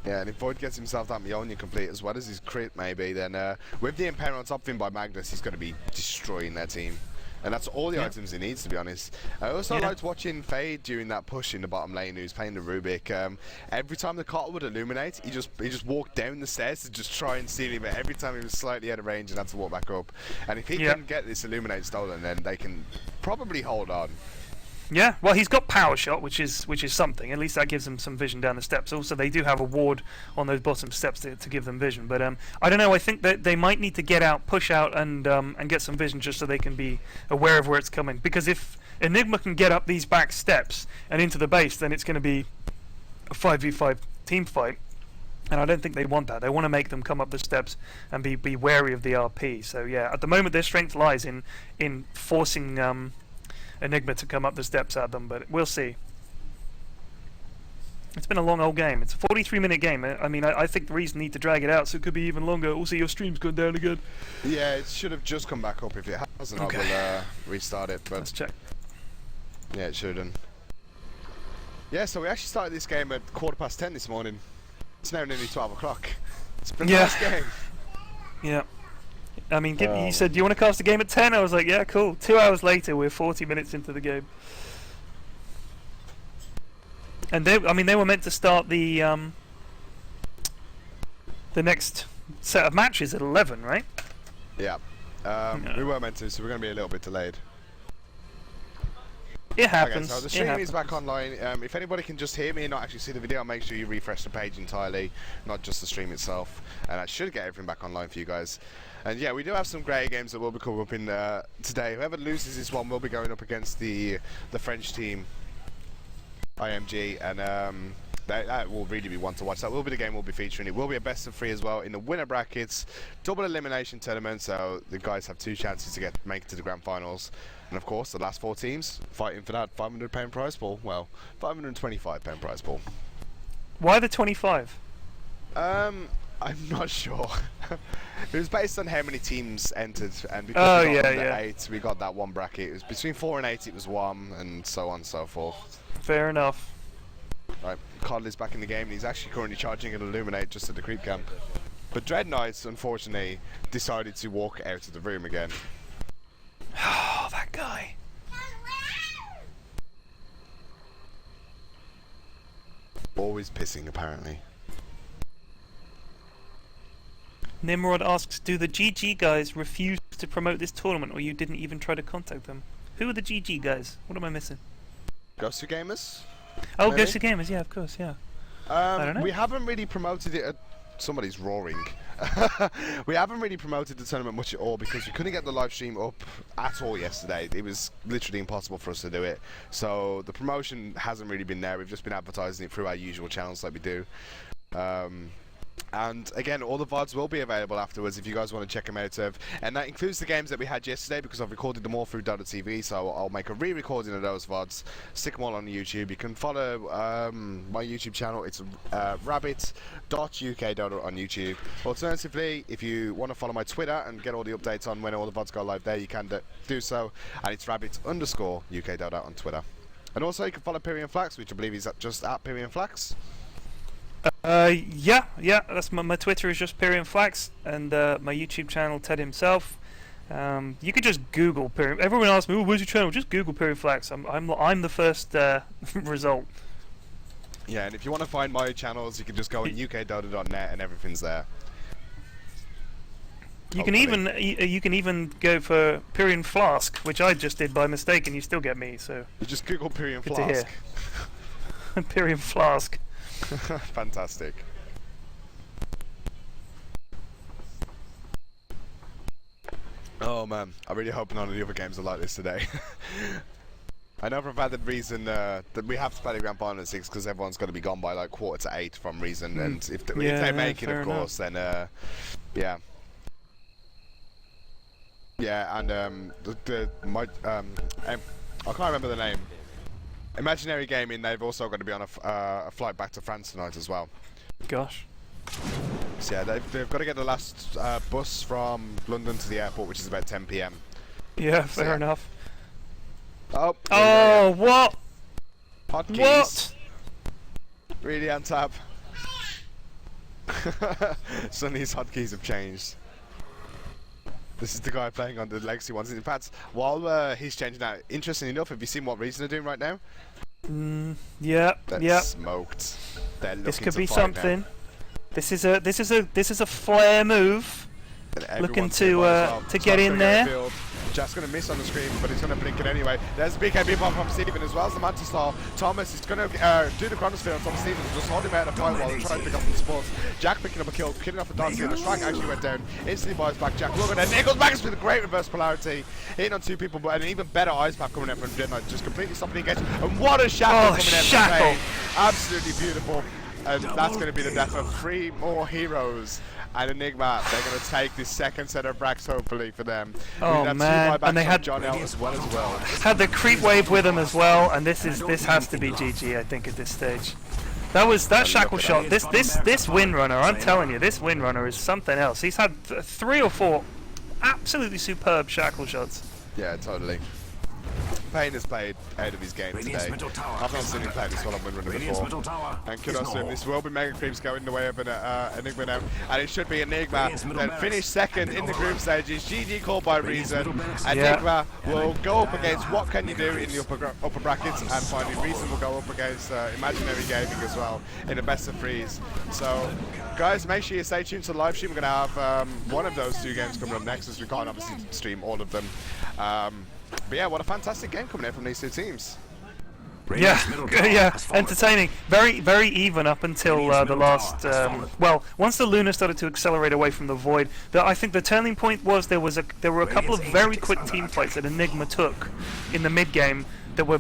Yeah, and if Void gets himself that Mjolnir complete as well as his crit maybe, then with the Impair on top of him by Magnus, he's going to be destroying their team. And that's all the items he needs, to be honest. I also liked watching Fade during that push in the bottom lane, who's playing the Rubik. Every time the Kotl would illuminate, he just walked down the stairs to just try and steal him, but every time he was slightly out of range and had to walk back up. And if he can get this illuminate stolen, then they can probably hold on. Yeah, well, he's got power shot, which is something. At least that gives them some vision down the steps. Also, they do have a ward on those bottom steps to give them vision. But I don't know. I think that they might need to get out, push out, and get some vision just so they can be aware of where it's coming. Because if Enigma can get up these back steps and into the base, then it's going to be a 5v5 team fight. And I don't think they want that. They want to make them come up the steps and be wary of the RP. So yeah, at the moment their strength lies in forcing Enigma to come up the steps at them, but we'll see. It's been a long old game. It's a 43-minute game. I mean, I think the Reason need to drag it out, so it could be even longer. Also, your stream's gone down again. Yeah, it should have just come back up. If it hasn't, I will restart it. But let's check. Yeah, it should have. Yeah, so we actually started this game at 10:15 this morning. It's now nearly 12 o'clock. It's been a nice game. Yeah. I mean, you said, do you want to cast a game at 10? I was like, yeah, cool. 2 hours later, we're 40 minutes into the game. And they were meant to start the next set of matches at 11, right? Yeah. We were meant to, so we're going to be a little bit delayed. It happens. Okay, so the stream is back online. If anybody can just hear me and not actually see the video, make sure you refresh the page entirely, not just the stream itself. And that should get everything back online for you guys. And yeah, we do have some great games that will be coming up in today. Whoever loses this one will be going up against the French team, IMG, and that will really be one to watch. That will be the game we'll be featuring. It will be a best of 3 as well in the winner brackets, double elimination tournament. So the guys have 2 chances to make it to the grand finals. And of course, the last 4 teams fighting for that £500 prize pool. Well, £525 prize pool. Why the 25? I'm not sure. It was based on how many teams entered, and because we got under 8, we got that one bracket. It was between 4 and 8, it was 1, and so on and so forth. Fair enough. Right, Codley's back in the game, and he's actually currently charging an Illuminate just at the creep camp. But Dread Knights, unfortunately, decided to walk out of the room again. Oh, that guy. Always pissing, apparently. Nimrod asks, do the GG guys refuse to promote this tournament, or you didn't even try to contact them? Who are the GG guys? What am I missing? Ghost of Gamers? Oh, Maybe? Ghost of Gamers, yeah, of course, yeah. I don't know. We haven't really promoted it. Somebody's roaring. We haven't really promoted the tournament much at all because we couldn't get the live stream up at all yesterday. It was literally impossible for us to do it. So the promotion hasn't really been there. We've just been advertising it through our usual channels like we do. And again, all the VODs will be available afterwards if you guys want to check them out. And that includes the games that we had yesterday because I've recorded them all through Dota.TV, so I'll make a re-recording of those VODs, stick them all on YouTube. You can follow my YouTube channel. It's rabbit.uk.dota on YouTube. Alternatively, if you want to follow my Twitter and get all the updates on when all the VODs go live there, you can do so. And it's rabbit_UK.dota on Twitter. And also you can follow Pyrian Flax, which I believe is just at Pyrian Flax. Yeah, that's my Twitter is just Pyrian Flax, and my YouTube channel, Ted himself. You could just Google Pyrian. Everyone asks me, "Oh, where's your channel?" Just Google Pyrian Flax. I'm the first result. Yeah, and if you want to find my channels, you can just go on ukdota.net and everything's there. You can even go for Pyrian Flask, which I just did by mistake, and you still get me. So you just Google Pyrian good Flask. To hear. Pyrian Flask. Fantastic. Oh man, I really hope none of the other games are like this today. I know for a fact that reason that we have to play the grand final at 6 because everyone's got to be gone by like 7:45 from reason, and if they make it, of course, then yeah. Yeah, and I can't remember the name. Imaginary Gaming, they've also got to be on a flight back to France tonight as well. Gosh. So yeah, they've got to get the last bus from London to the airport, which is about 10 PM. Yeah, fair enough. Oh, what? Hotkeys. What? Really on tap. Sonny's hotkeys have changed. This is the guy playing on the legacy ones. In fact, while he's changing that, interesting enough, have you seen what Reason are doing right now? Yeah. They're smoked. They're looking This could to be fight something. now. This is a flare move. Looking to get in there. Just going to miss on the screen, but he's going to blink it anyway. There's a BKB bomb from Steven as well as the Mantis Star. Thomas is going to do the chronosphere on top of Steven, just holding him out of the fight while he's trying to pick up some supports. Jack picking up a kill, killing off the Dark Seer. The strike actually went down. Instantly buys back Jack. Look at that. Nichols back with a great reverse polarity. Hitting on 2 people, but an even better ice path coming out from Dread Knight. Just completely stopping the engage. And what a shackle coming out from Pain. Absolutely beautiful. And that's going to be the death of 3 more heroes. And eNigma, they're going to take this second set of bracks, hopefully, for them. Oh man, and they had John L as well. Had the creep wave with them as well, and this has to be GG, I think, at this stage. That shackle shot. This Windrunner, I'm telling you, this Windrunner is something else. He's had 3 or 4 absolutely superb shackle shots. Yeah, totally. Pain has played out of his game today. I've not seen him play this well on Windrunner before. And kudos to him. This will be Mega Creeps going the way of an eNigma now. And it should be eNigma that finished second in the group stages. GG called by Reason. eNigma will go up against What Can You Do in the upper brackets. And finally Reason will go up against Imaginary Gaming as well in the best of 3s. So guys, make sure you stay tuned to the live stream. We're going to have one of those 2 games coming up next, as we can't obviously stream all of them. But yeah, what a fantastic game coming out from these 2 teams. Yeah, entertaining. Very, very even up until the last. Well, once the Luna started to accelerate away from the Void, I think the turning point was there were a couple of very quick team fights that eNigma took in the mid game that were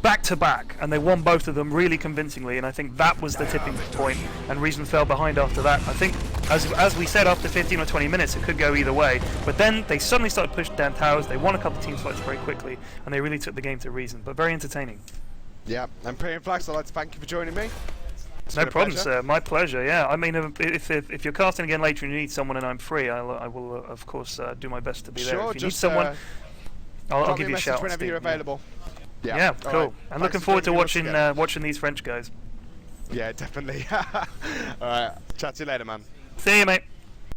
back to back, and they won both of them really convincingly. And I think that was the tipping point, and Reason fell behind after that. I think, as we said, after 15 or 20 minutes, it could go either way. But then they suddenly started pushing down towers. They won a couple of team fights very quickly, and they really took the game to Reason. But very entertaining. Yeah, and Pyrian Flax, I'd like to thank you for joining me. No been a problem, pleasure. sir. My pleasure. Yeah. I mean, if you're casting again later and you need someone and I'm free, I will of course do my best to be there. Sure, If you need just someone, I'll drop me give you a message shout. on whenever Steam, you're available. Yeah, All cool. right. I'm Thanks looking for forward to bringing us watching together. watching these French guys. Yeah, definitely. All right, chat to you later, man. See you, mate.